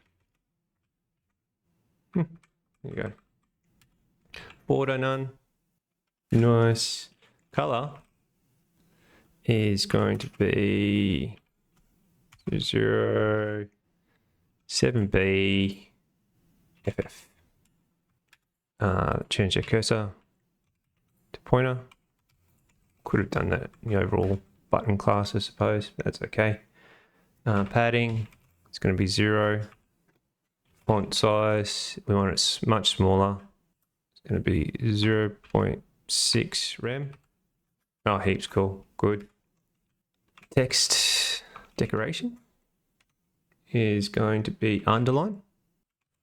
There you go. Border, none. Nice. Color is going to be 07B FF. Change our cursor to pointer. Could have done that in the overall button class, I suppose, but that's okay. Padding, it's going to be 0. Font size, we want it much smaller. It's going to be 0.6 rem. Oh, heaps cool. Good. Text decoration is going to be underline,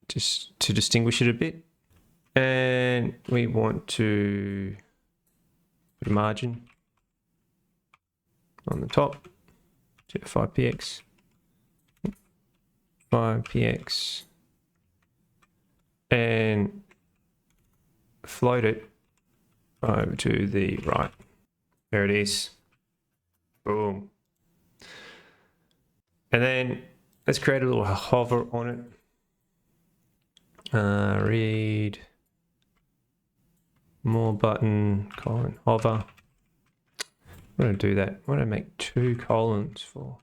just to distinguish it a bit. And we want to put a margin on the top to 5px. 5px. And float it over to the right. There it is. Boom. And then let's create a little hover on it. Read more button, colon, hover. I'm going to do that. I'm going to make 2 colons for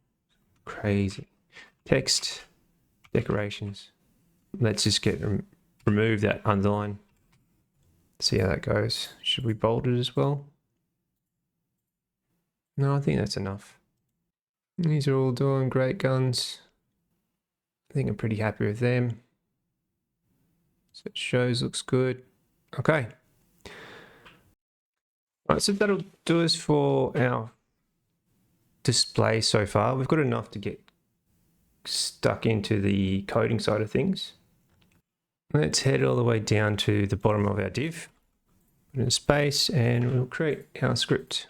crazy. Text, decorations. Let's just remove that underline. See how that goes. Should we bold it as well? No, I think that's enough. These are all doing great guns. I think I'm pretty happy with them. So it shows, looks good. Okay. All right, so that'll do us for our display so far. We've got enough to get stuck into the coding side of things. Let's head all the way down to the bottom of our div. Put in a space and we'll create our script.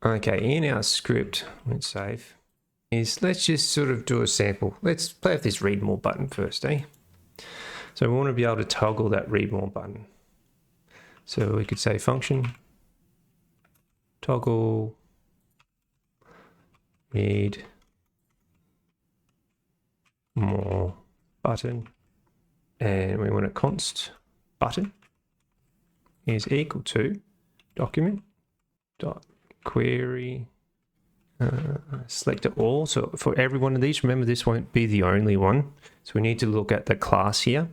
Okay, in our script, let's save, let's just sort of do a sample. Let's play with this read more button first, eh? So we want to be able to toggle that read more button. So we could say function toggle read more button, and we want a const button is equal to document dot query selector all. So for every one of these, remember this won't be the only one, so we need to look at the class here.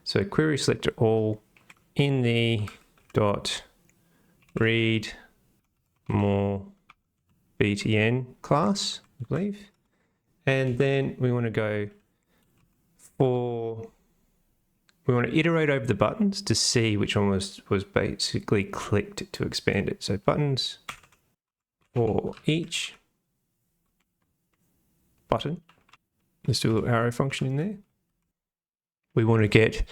So query selector all in the dot read more btn class, I believe, and then we want to go we want to iterate over the buttons to see which one was basically clicked to expand it. So buttons for each button. Let's do a little arrow function in there. We want to get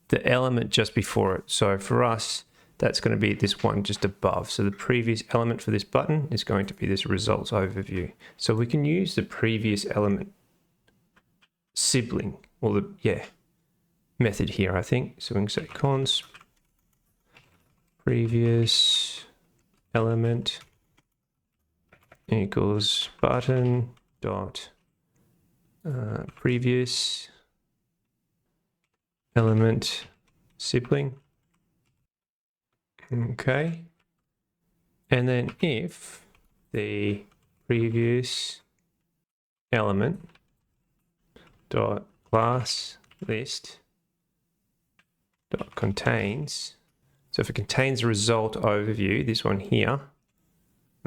the element just before it. So for us, that's going to be this one just above. So the previous element for this button is going to be this results overview. So we can use the previous element sibling, or the method here, I think. So we can say const previous element equals button dot previous element sibling. Okay, and then if the previous element dot class list dot contains, so if it contains a result overview, this one here, I'm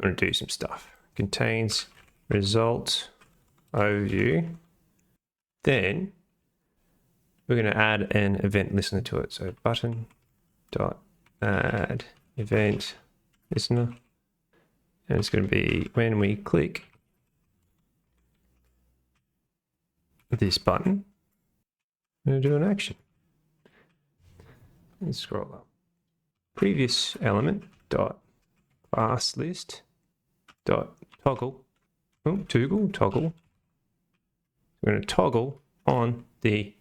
going to do some stuff, contains result overview, then we're going to add an event listener to it. So button dot add event listener, and it's going to be when we click this button, I'm going to do an action. And scroll up. Previous element dot class list dot toggle. Toggle. We're going to toggle on the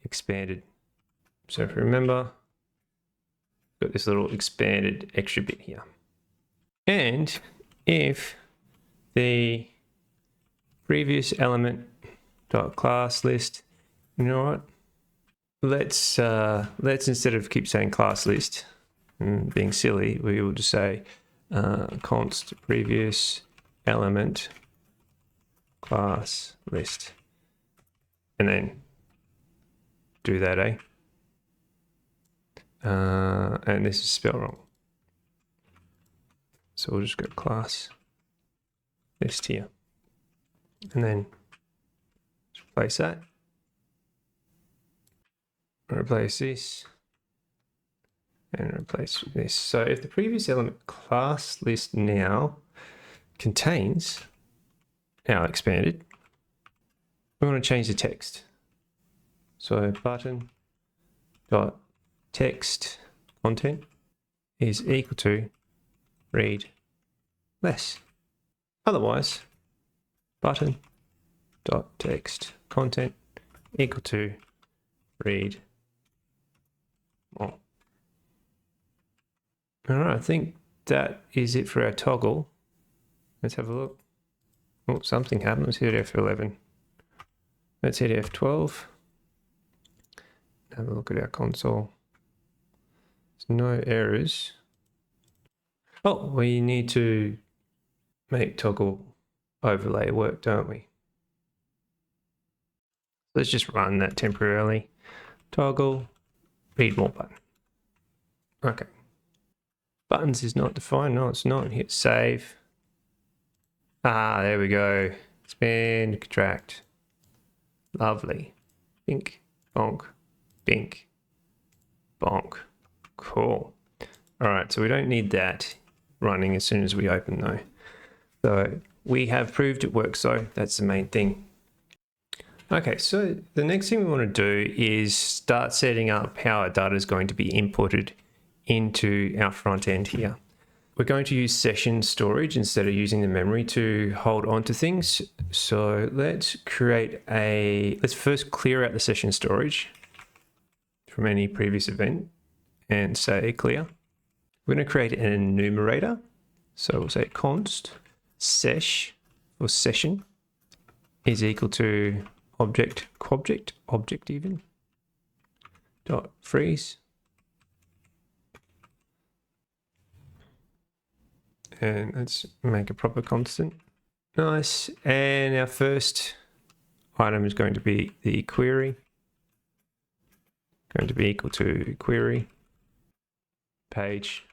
expanded. So if you remember, got this little expanded extra bit here. And if the previous element dot class list, you know what? Let's instead of keep saying class list and being silly, we will just say const previous element class list, and then do that, and this is spelled wrong, so we'll just go class list here, and then replace that, replace this, and replace this. So if the previous element class list now contains our expanded, we want to change the text. So button dot text content is equal to read less. Otherwise, button dot text content equal to read more. All right, I think that is it for our toggle. Let's have a look. Oh, something happened. Let's hit F11. Let's hit F12. Have a look at our console. There's no errors. Oh, we need to make toggle overlay work, don't we? Let's just run that temporarily. Toggle read more button. Okay. Buttons is not defined. No, it's not. Hit save. Ah, there we go. Expand, contract. Lovely. Bink, bonk, bink, bonk. Cool. All right, so we don't need that running as soon as we open though. So we have proved it works, so that's the main thing. Okay, so the next thing we want to do is start setting up how our data is going to be inputted into our front end here. We're going to use session storage instead of using the memory to hold on to things. So let's first clear out the session storage from any previous event and say clear. We're going to create an enumerator. So we'll say const sesh or session is equal to object even dot freeze, and let's make a proper constant. Nice. And our first item is going to be the query, going to be equal to query, page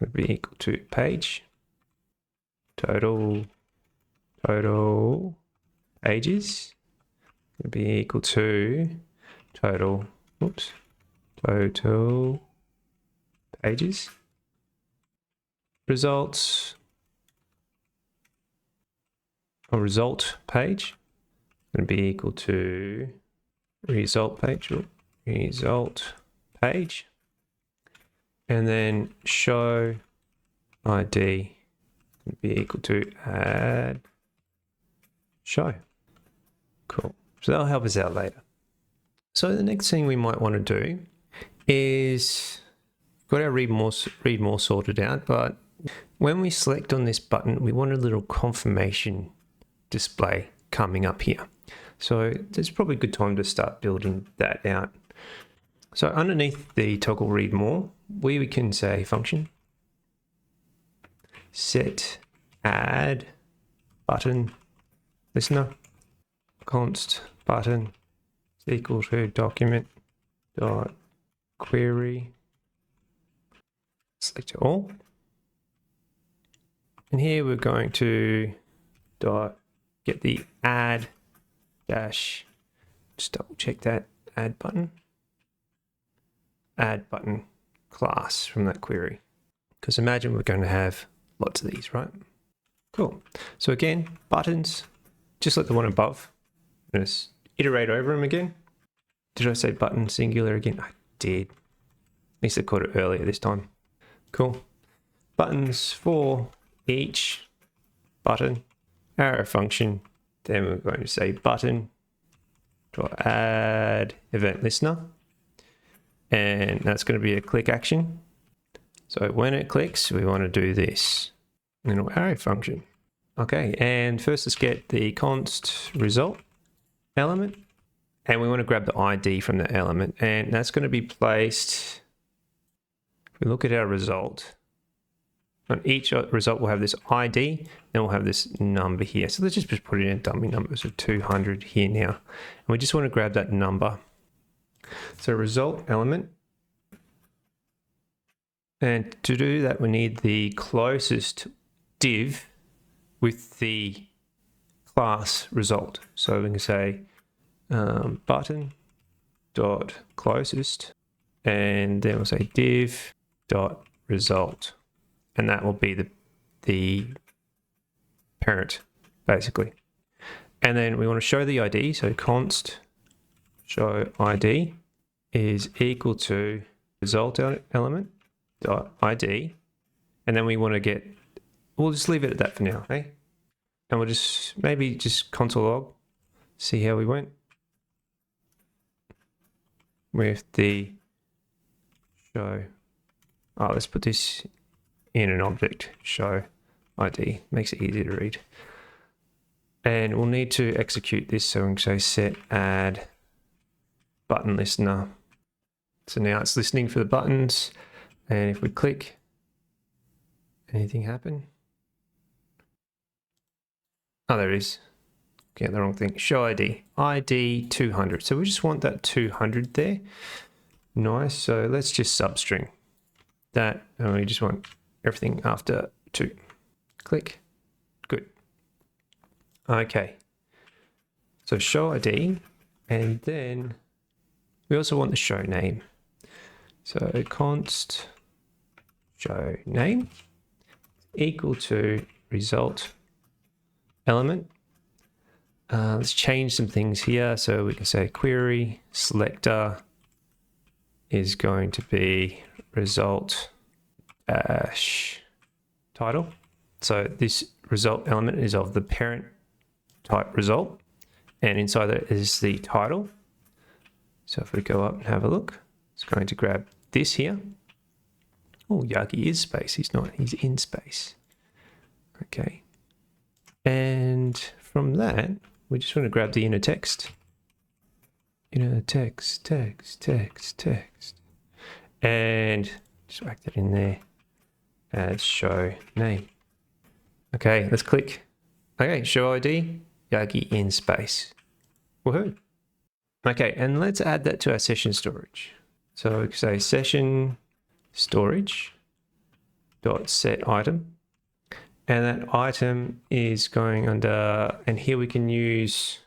would be equal to page, total pages would be equal to total pages, results or result page going to be equal to result page, and then show ID would be equal to add show. Cool. So that'll help us out later. So the next thing we might want to do is got our read more sorted out, but when we select on this button, we want a little confirmation display coming up here. So it's probably a good time to start building that out. So underneath the toggle read more, we can say function set add button listener const button is equal to document dot query select all, and here we're going to dot get the add dash, just double check that add button class from that query, because imagine we're going to have lots of these, right? Cool. So again, buttons, just like the one above, just iterate over them again. Did I say button singular again? I did. At least I caught it earlier this time. Cool. Buttons for each button, arrow function. Then we're going to say button to add event listener, and that's going to be a click action. So when it clicks, we want to do this little arrow function. Okay, and first let's get the const result element, and we want to grab the ID from the element, and that's going to be placed. If we look at our result, on each result we'll have this ID, then we'll have this number here. So let's just put in a dummy number, so 200 here now. And we just want to grab that number. So result element. And to do that, we need the closest div with the class result. So we can say button dot closest, and then we'll say div dot result. And that will be the parent, basically. And then we want to show the ID. So const show ID is equal to result element dot ID. And then we want to get, we'll just leave it at that for now, okay? And we'll just maybe just console log, see how we went with the show. Oh, let's put this in an object, show ID, makes it easier to read. And we'll need to execute this, so we can say set add button listener. So now it's listening for the buttons, and if we click, anything happen? Oh, there it is. Get the wrong thing. Show ID, ID 200. So we just want that 200 there. Nice. So let's just substring that, and we just want everything after 2. Click. Good. Okay. So show ID, and then we also want the show name. So const show name equal to result element. Let's change some things here. So we can say query selector is going to be result dash title. So this result element is of the parent type result, and inside that is the title. So if we go up and have a look, it's going to grab this here. Oh, Yagi is space. He's not. He's in space. Okay. And from that, we just want to grab the inner text. Inner text. And just whack that in there. Add show name. Okay, let's click. Okay, show ID, Yagi in space. Woohoo. Okay, and let's add that to our session storage. So we can say session storage dot set item. And that item is going under, and here we can use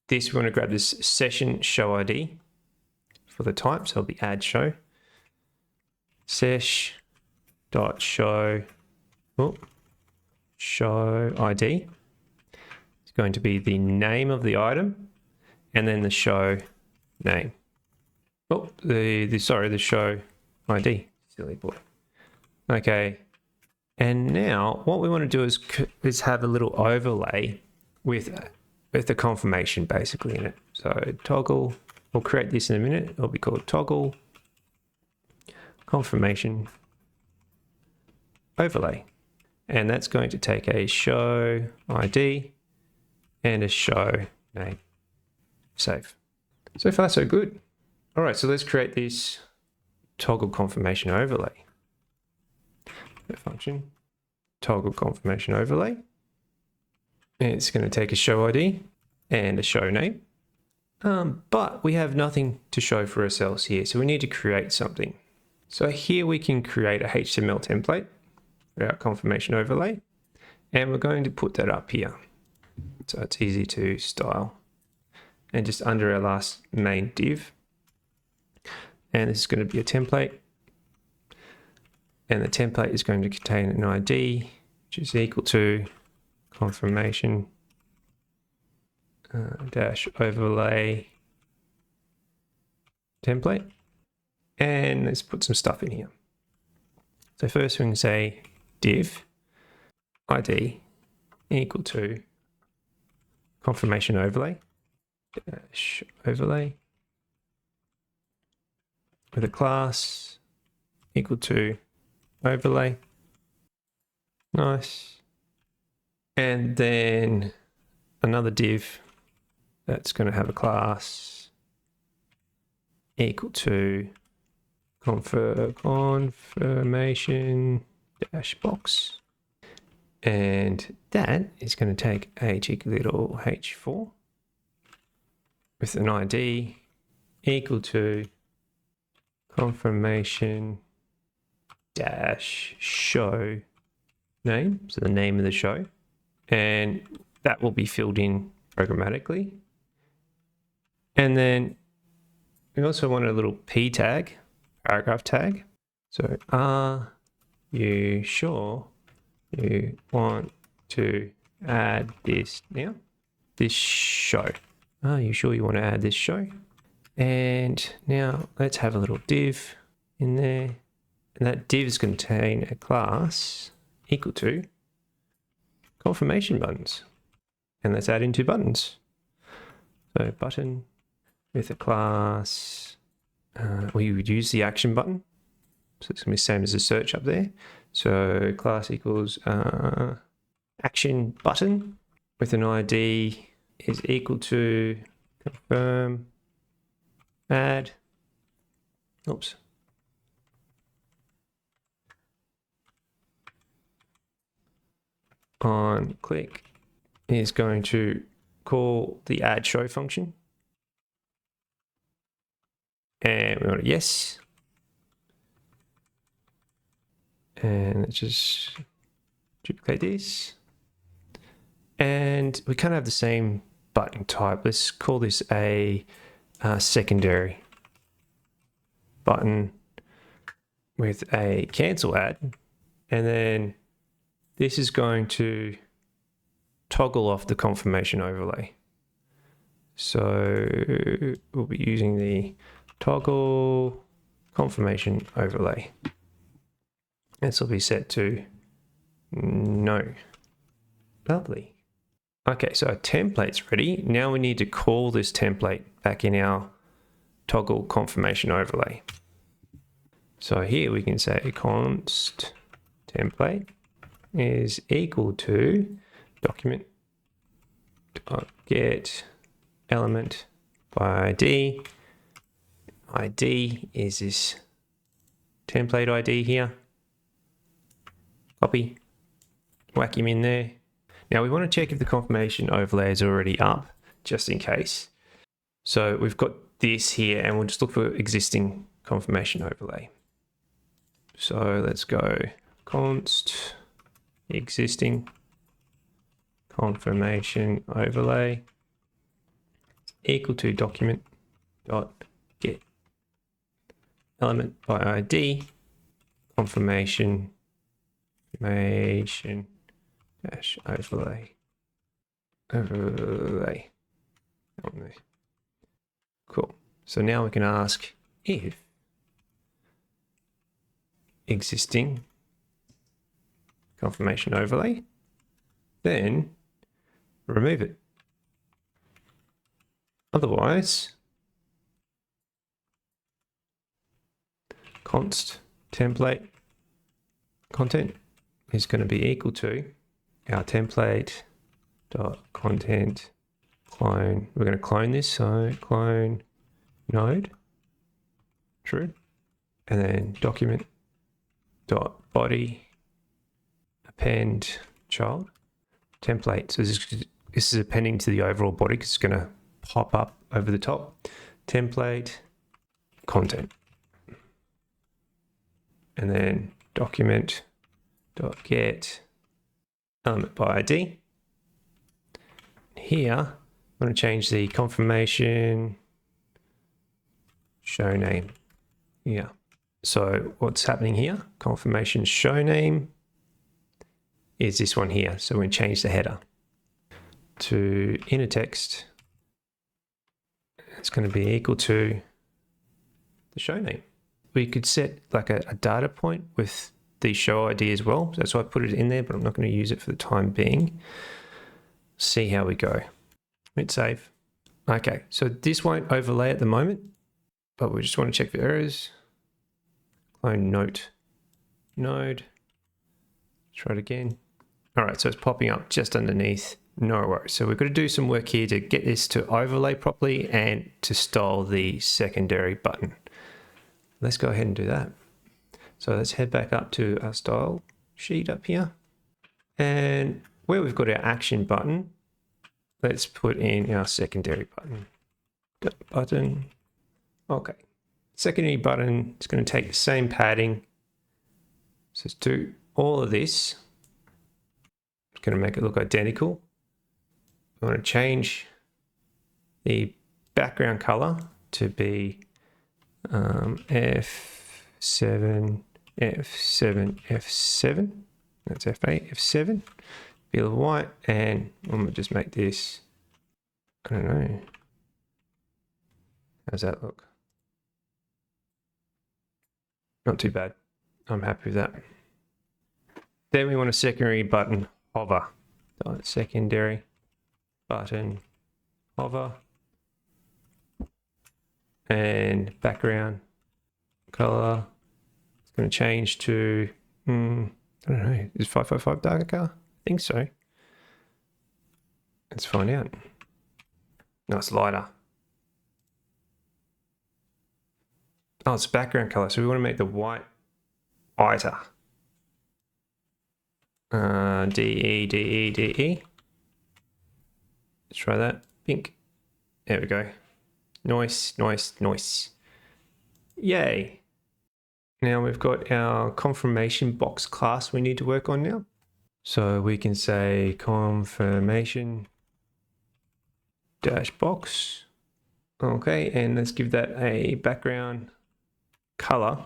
this. We want to grab this session show ID for the type. So it'll be add show. Sesh dot show, show ID. It's going to be the name of the item and then the show name. Oh, the show ID. Silly boy. Okay. And now what we want to do is have a little overlay with the confirmation basically in it. So toggle, we'll create this in a minute. It'll be called toggle confirmation overlay. And that's going to take a show ID and a show name. Save. So far, so good. All right, so let's create this toggle confirmation overlay. The function toggle confirmation overlay. And it's going to take a show ID and a show name. But we have nothing to show for ourselves here, so we need to create something. So here we can create a HTML template for our confirmation overlay, and we're going to put that up here. So it's easy to style. And just under our last main div. And this is going to be a template. And the template is going to contain an ID, which is equal to confirmation dash overlay template. And let's put some stuff in here. So first we can say div ID equal to confirmation overlay dash overlay with a class equal to overlay. Nice. And then another div that's going to have a class equal to confirmation dash box. And that is going to take a cheeky little h4 with an ID equal to confirmation dash show name, so the name of the show, and that will be filled in programmatically. And then we also want a little p tag, paragraph tag. So are you sure you want to add this now? This show. Are you sure you want to add this show? And now let's have a little div in there. And that div is going to contain a class equal to confirmation buttons. And let's add in 2 buttons. So button with a class, we would use the action button. So it's going to be the same as the search up there. So class equals action button with an ID is equal to confirm add. Oops. On click is going to call the add show function. And we want a yes. And let's just duplicate this. And we kind of have the same button type. Let's call this a secondary button with a cancel add. And then this is going to toggle off the confirmation overlay. So we'll be using the toggle confirmation overlay. This will be set to no. Lovely. Okay, so our template's ready. Now we need to call this template back in our toggle confirmation overlay. So here we can say const template is equal to document get element by ID. ID is this template ID here. Copy, whack him in there. Now we want to check if the confirmation overlay is already up, just in case. So we've got this here and we'll just look for existing confirmation overlay. So let's go const existing confirmation overlay equal to document dot get element by ID confirmation dash overlay. Cool. So now we can ask if existing confirmation overlay, then remove it. Otherwise, const template content is going to be equal to our template dot content clone. We're going to clone this, so clone node, true, and then document dot body append child template. So this is appending to the overall body because it's going to pop up over the top. Template content, and then document dot get element by ID. Here I'm going to change the confirmation show name. Yeah. So what's happening here? Confirmation show name is this one here. So we're going to change the header to inner text. It's going to be equal to the show name. We could set like a data point with the show ID as well. That's why I put it in there, but I'm not going to use it for the time being. See how we go. Hit save. Okay, so this won't overlay at the moment, but we just want to check for errors. Clone note node. Try it again. All right, so it's popping up just underneath. No worries. So we've got to do some work here to get this to overlay properly and to style the secondary button. Let's go ahead and do that. So let's head back up to our style sheet up here. And where we've got our action button, let's put in our secondary button. Button. Okay. Secondary button, it's going to take the same padding. So let's do all of this. It's going to make it look identical. I want to change the background color to be F7, F7, F7. That's F8, F7. Be white, and I'm going to just make this, I don't know. How's that look? Not too bad. I'm happy with that. Then we want a secondary button hover. Secondary button hover. And background color. It's going to change to, I don't know, is 555 darker? I think so. Let's find out. Nice lighter. Oh, it's background color. So we want to make the white whiter. DE, DE, DE. Let's try that. Pink. There we go. Nice, nice, nice. Yay. Now we've got our confirmation box class we need to work on now. So we can say confirmation dash box. Okay, and let's give that a background color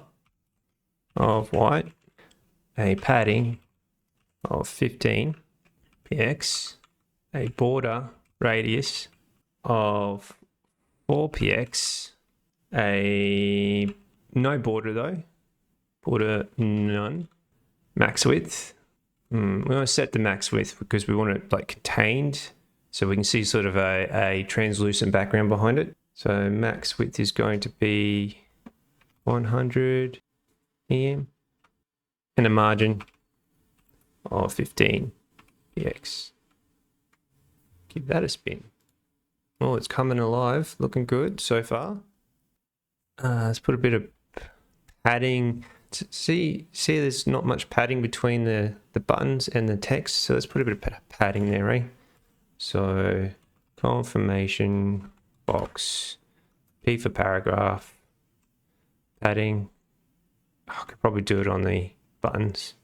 of white, a padding of 15 px, a border radius of 4 px, a no border though, border none, max width. We want to set the max width because we want it like contained so we can see sort of a translucent background behind it. So max width is going to be 100 em and a margin of 15 px. Give that a spin. Oh, it's coming alive, looking good so far. Let's put a bit of padding. See, there's not much padding between the buttons and the text, so let's put a bit of padding there, eh? So confirmation box, P for paragraph, padding. Oh, I could probably do it on the buttons.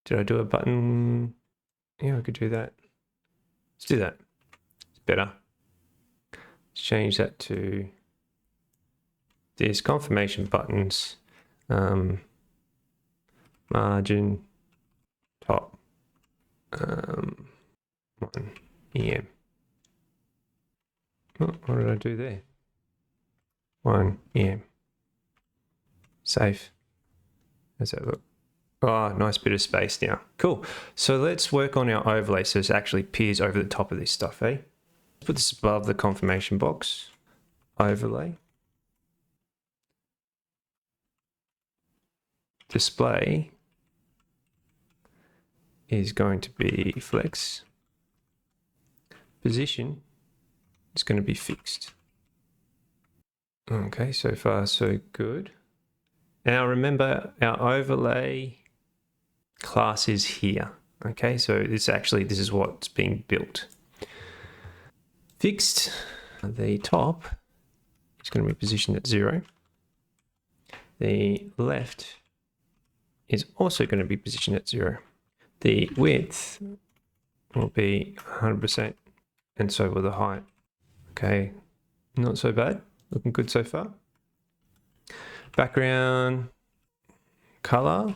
Did I do a button? Yeah, I could do that. Let's do that. It's better. Let's change that to these confirmation buttons. Margin top 1 EM. Oh, what did I do there? 1 EM. Save. How's that look? Oh, nice bit of space now. Cool. So let's work on our overlay so it actually appears over the top of this stuff, eh? Put this above the confirmation box. Overlay. Display is going to be flex. Position is going to be fixed. Okay, so far so good. Now remember our overlay class is here. Okay, so this is what's being built. Fixed, the top is going to be positioned at 0. The left is also going to be positioned at 0. The width will be 100%, and so will the height. Okay, not so bad. Looking good so far. Background color.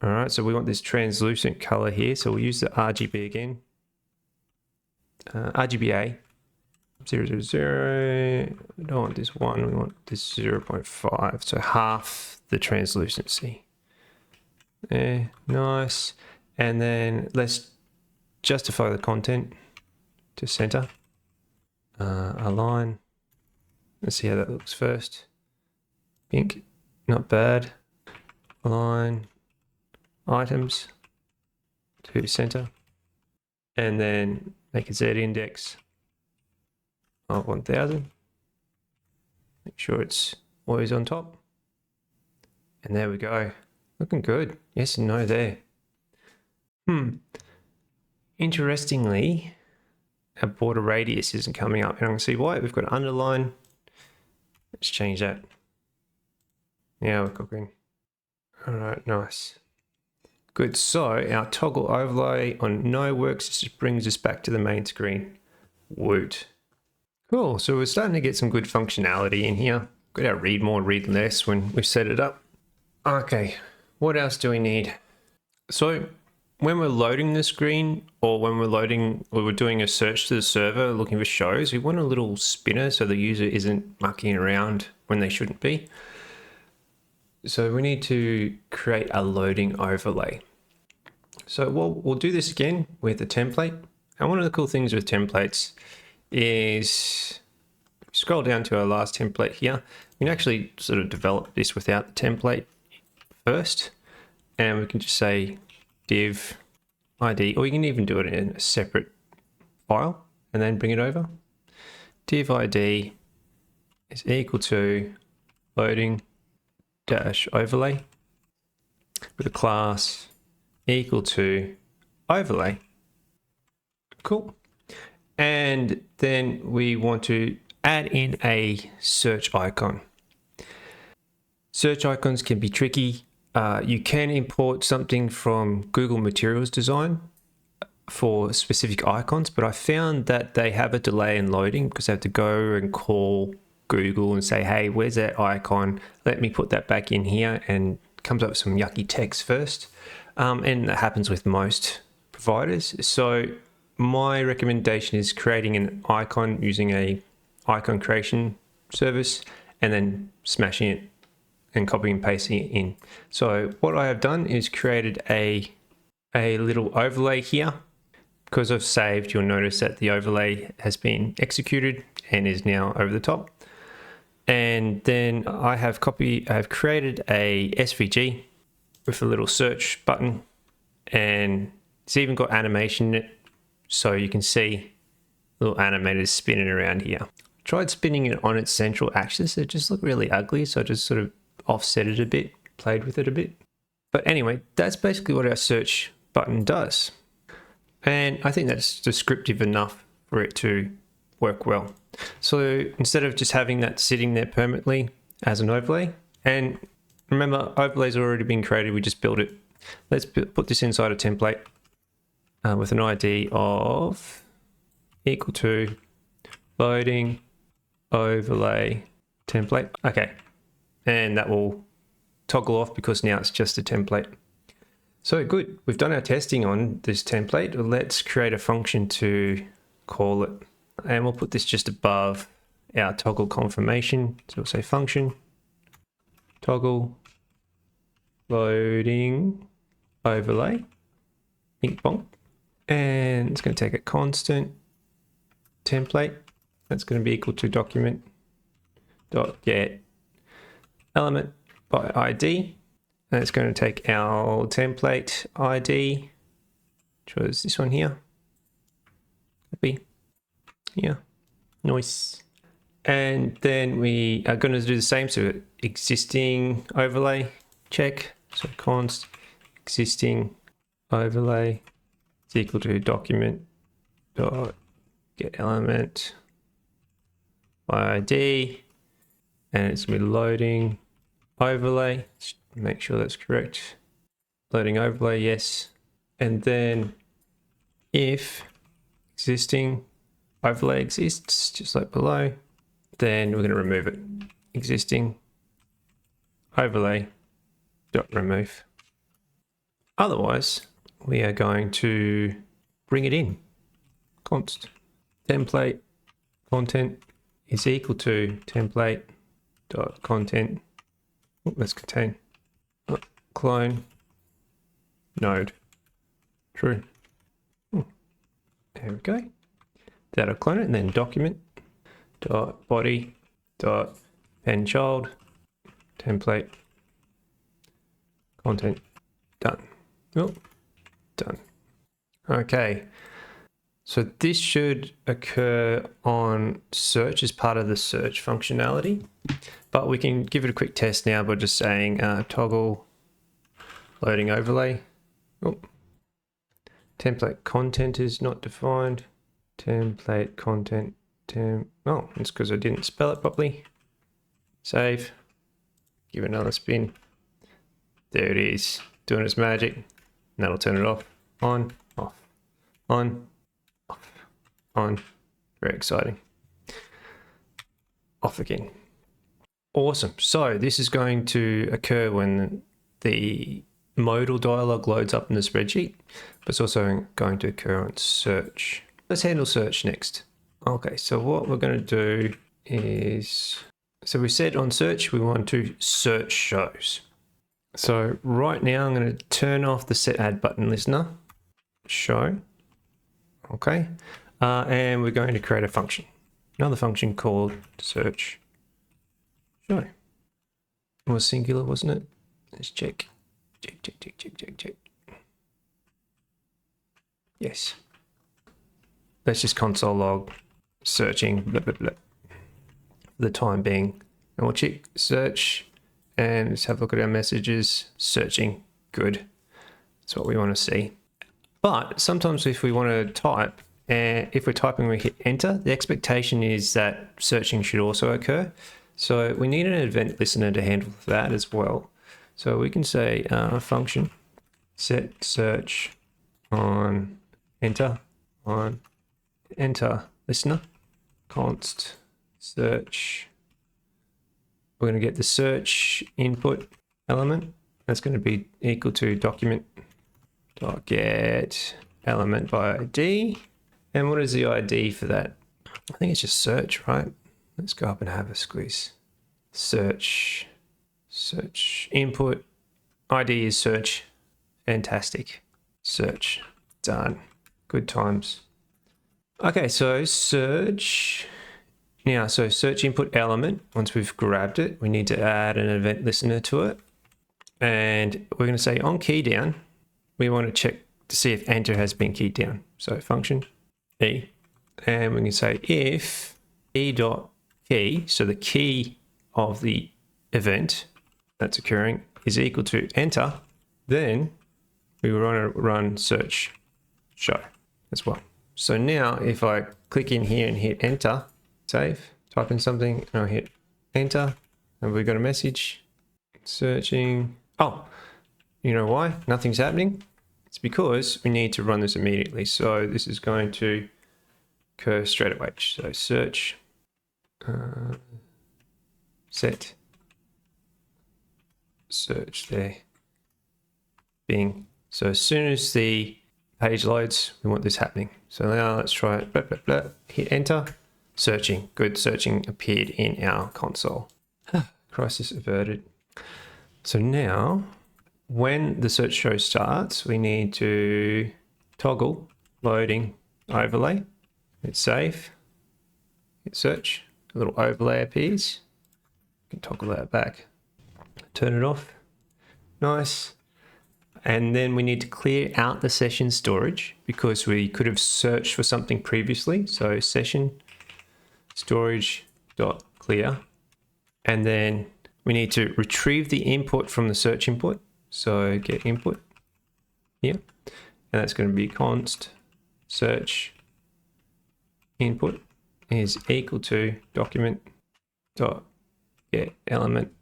All right, so we want this translucent color here. So we'll use the RGB again. RGBA 000. We don't want this 1. We want this 0.5. So half the translucency. Yeah, nice. And then let's justify the content to center. Align. Let's see how that looks first. Pink, not bad. Align items to center. And then make a Z index of 1000. Make sure it's always on top. And there we go. Looking good. Yes and no there. Interestingly, our border radius isn't coming up. And I'm going to see why. We've got an underline. Let's change that. Yeah, we're cooking. All right, nice. Good. So our toggle overlay on no works. This just brings us back to the main screen. Woot. Cool. So we're starting to get some good functionality in here. Got our read more, read less when we set it up. Okay. What else do we need? So when we're loading the screen, or when we're doing a search to the server looking for shows, we want a little spinner so the user isn't mucking around when they shouldn't be. So we need to create a loading overlay. So we'll do this again with a template. And one of the cool things with templates is, scroll down to our last template here. We can actually sort of develop this without the template first. And we can just say div ID, or you can even do it in a separate file and then bring it over. Div ID is equal to loading dash overlay with a class equal to overlay. Cool. And then we want to add in a search icon. Search icons can be tricky. You can import something from Google Materials Design for specific icons, but I found that they have a delay in loading because they have to go and call Google and say, hey, where's that icon? Let me put that back in here, and comes up with some yucky text first. And that happens with most providers. So my recommendation is creating an icon using a icon creation service and then smashing it and copying and pasting it in. So what I have done is created a little overlay here. Because I've saved, you'll notice that the overlay has been executed and is now over the top. And then I have created a SVG with a little search button, and it's even got animation in it, so you can see little animators spinning around here. Tried spinning it on its central axis. It just looked really ugly. So I just sort of offset it a bit, played with it a bit. But anyway, that's basically what our search button does. And I think that's descriptive enough for it to work well. So instead of just having that sitting there permanently as an overlay, and remember, overlays have already been created, we just build it. Let's put this inside a template with an ID of equal to loading overlay template. Okay, and that will toggle off because now it's just a template. So good, we've done our testing on this template. Let's create a function to call it. And we'll put this just above our toggle confirmation. So we'll say function toggle loading overlay, ink bonk. And it's going to take a constant template. That's going to be equal to document dot get element by ID. And it's going to take our template ID, which was this one here. Copy. Yeah, nice. And then we are going to do the same. So existing overlay check. So const existing overlay is equal to document dot get element by ID, and it's going to be loading overlay. Just make sure that's correct. Loading overlay, yes. And then if existing overlay exists, just like below, then we're going to remove it. Existing overlay dot remove. Otherwise, we are going to bring it in. Const template content is equal to template dot content. Let's contain clone node. True. There we go. That'll clone it, and then document dot body dot pen child template content. Done. Oh, done. Okay. So this should occur on search as part of the search functionality, but we can give it a quick test now by just saying toggle loading overlay. Oh. Template content is not defined. Template content. Oh, it's because I didn't spell it properly. Save. Give it another spin. There it is, doing its magic. And that'll turn it off. On, off, on, off, on. Very exciting. Off again. Awesome. So this is going to occur when the modal dialog loads up in the spreadsheet, but it's also going to occur on search. Let's handle search next. Okay, so what we're going to do is, so we said on search we want to search shows. So right now I'm going to turn off the setAddButtonListener show. Okay, and we're going to create a function, another function called search show. It was singular, wasn't it? Let's check. Check. Yes. Let's just console log searching blah, blah, blah, for the time being. And we'll check search and let's have a look at our messages. Searching, good. That's what we want to see. But sometimes if we want to type, and if we're typing, we hit enter, the expectation is that searching should also occur. So we need an event listener to handle that as well. So we can say function set search on enter listener const search. We're going to get the search input element. That's going to be equal to document dot get element by ID. And what is the ID for that? I think it's just search, right? Let's go up and have a squeeze. Search input ID is search. Fantastic. Search done. Good times. Okay, so search now. So search input element. Once we've grabbed it, we need to add an event listener to it, and we're going to say on key down. We want to check to see if enter has been keyed down. So function e And we can say if e.key, so the key of the event that's occurring is equal to enter, then we want to run search show as well. So now if I click in here and hit enter, save, type in something, and I hit enter, and we've got a message searching. Oh, you know why nothing's happening? It's because we need to run this immediately. So this is going to occur straight away. So search set search there, Bing. So as soon as the page loads, we want this happening. So now let's try it. Blah, blah, blah. Hit enter. Searching. Good. Searching appeared in our console. Crisis averted. So now, when the search show starts, we need to toggle loading overlay. Hit save. Hit search. A little overlay appears. You can toggle that back. Turn it off. Nice. And then we need to clear out the session storage because we could have searched for something previously. So session storage dot clear. And then we need to retrieve the input from the search input. So get input here. And that's going to be const search input is equal to document dot get element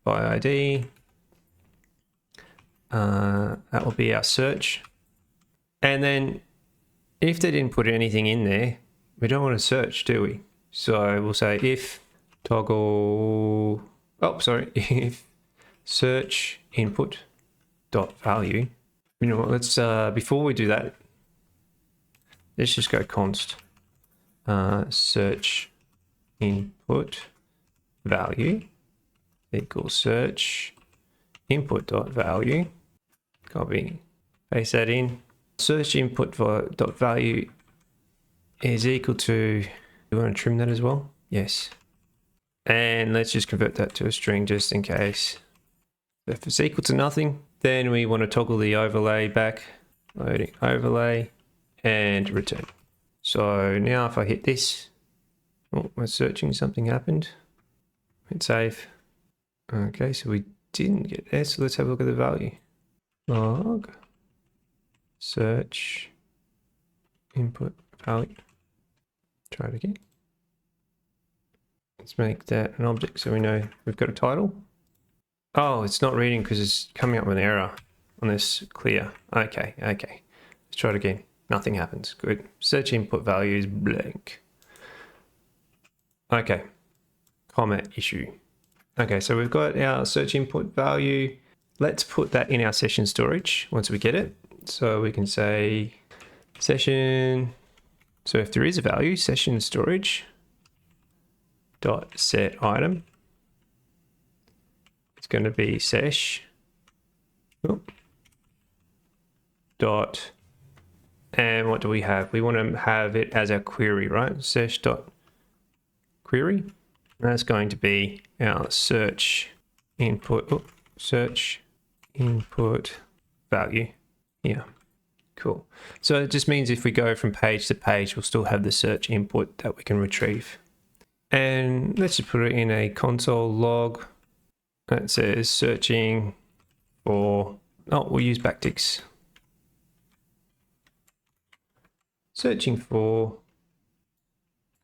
by ID. That will be our search. And then if they didn't put anything in there, we don't want to search, do we? So we'll say if toggle, if search input dot value. You know what, let's, before we do that, let's just go const search input value equals search input dot value. Copy, paste that in. Search input dot value is equal to, do you want to trim that as well? Yes. And let's just convert that to a string just in case. If it's equal to nothing, then we want to toggle the overlay back, loading overlay, and return. So now if I hit this, oh, we're searching, something happened. Hit save. Okay, so we didn't get there, so let's have a look at the value. Log search input value. Try it again. Let's make that an object so we know we've got a title. Oh, it's not reading because it's coming up with an error on this clear. Okay. Let's try it again. Nothing happens. Good. Search input value is blank. Okay. Comment issue. Okay, so we've got our search input value. Let's put that in our session storage once we get it. So we can say session. So if there is a value, session storage dot set item. It's going to be sesh dot, and what do we have? We want to have it as our query, right? Sesh dot query. That's going to be our search input, search input value. Yeah, cool. So it just means if we go from page to page, we'll still have the search input that we can retrieve. And let's just put it in a console log that says searching for, oh, we'll use backticks. Searching for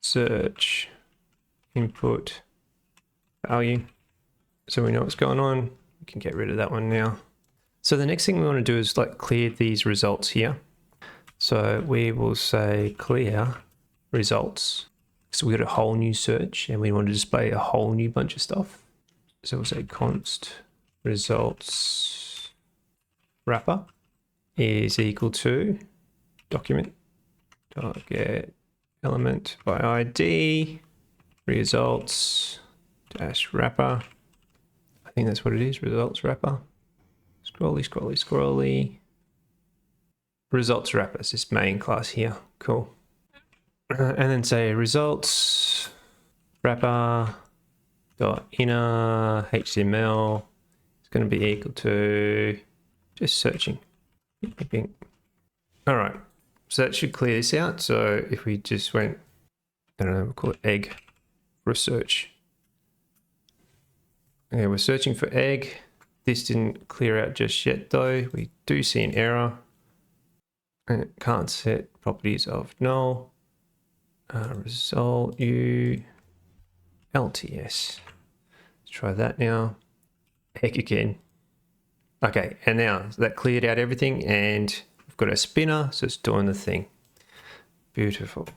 search input value. So we know what's going on. We can get rid of that one now. So the next thing we want to do is like clear these results here. So we will say clear results. So we got a whole new search and we want to display a whole new bunch of stuff. So we'll say const results wrapper is equal to document get element by ID results dash wrapper. I think that's what it is, results wrapper. Scrolly. Results wrapper is this main class here. Cool. And then say results wrapper dot inner HTML is going to be equal to just searching. All right. So that should clear this out. So if we just went, I don't know, we'll call it egg for a search. Okay, we're searching for egg. This didn't clear out just yet though. We do see an error. And it can't set properties of null. Result u LTS. Let's try that now. Egg again. Okay, and now that cleared out everything and we've got a spinner, so it's doing the thing. Beautiful.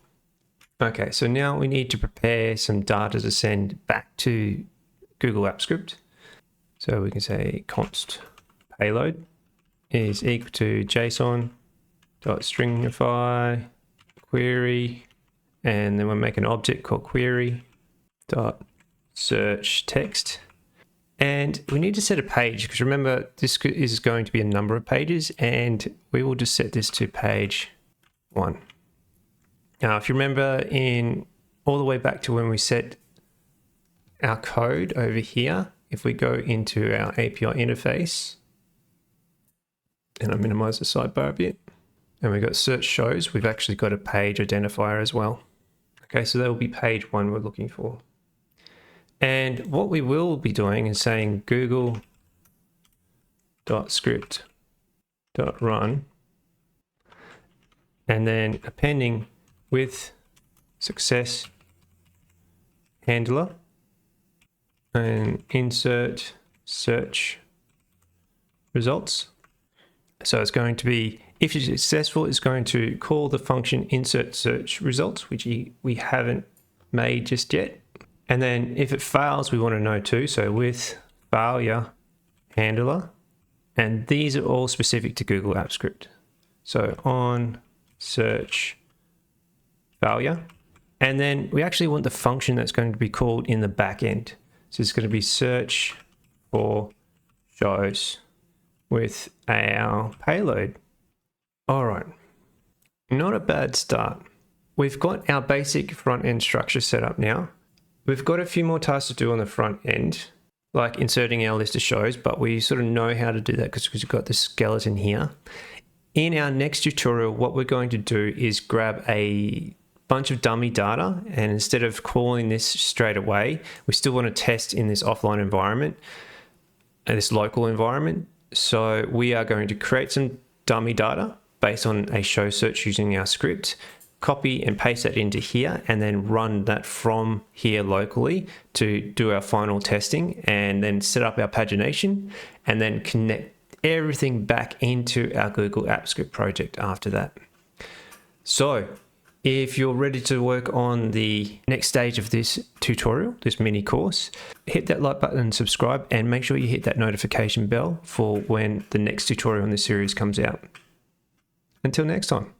Okay, so now we need to prepare some data to send back to Google Apps Script. So we can say const payload is equal to JSON.stringify query, and then we'll make an object called query.searchText. And we need to set a page, because remember, this is going to be a number of pages, and we will just set this to page 1. Now, if you remember all the way back to when we set our code over here, if we go into our API interface, and I minimize the sidebar a bit, and we've got search shows, we've actually got a page identifier as well. Okay, so that will be page 1 we're looking for. And what we will be doing is saying google.script.run, and then appending with success handler and insert search results. So it's going to be, if it's successful, it's going to call the function insert search results, which we haven't made just yet. And then if it fails, we want to know too. So with failure handler, and these are all specific to Google Apps Script. So on search failure, and then we actually want the function that's going to be called in the back end. So it's going to be search for shows with our payload. All right, not a bad start. We've got our basic front end structure set up now. We've got a few more tasks to do on the front end, like inserting our list of shows, but we sort of know how to do that because we've got the skeleton here. In our next tutorial, what we're going to do is grab a bunch of dummy data, and instead of calling this straight away, we still want to test in this offline environment, this local environment. So we are going to create some dummy data based on a show search using our script, copy and paste that into here, and then run that from here locally to do our final testing, and then set up our pagination, and then connect everything back into our Google Apps Script project after that. So if you're ready to work on the next stage of this tutorial, this mini course, hit that like button and subscribe, and make sure you hit that notification bell for when the next tutorial in this series comes out. Until next time.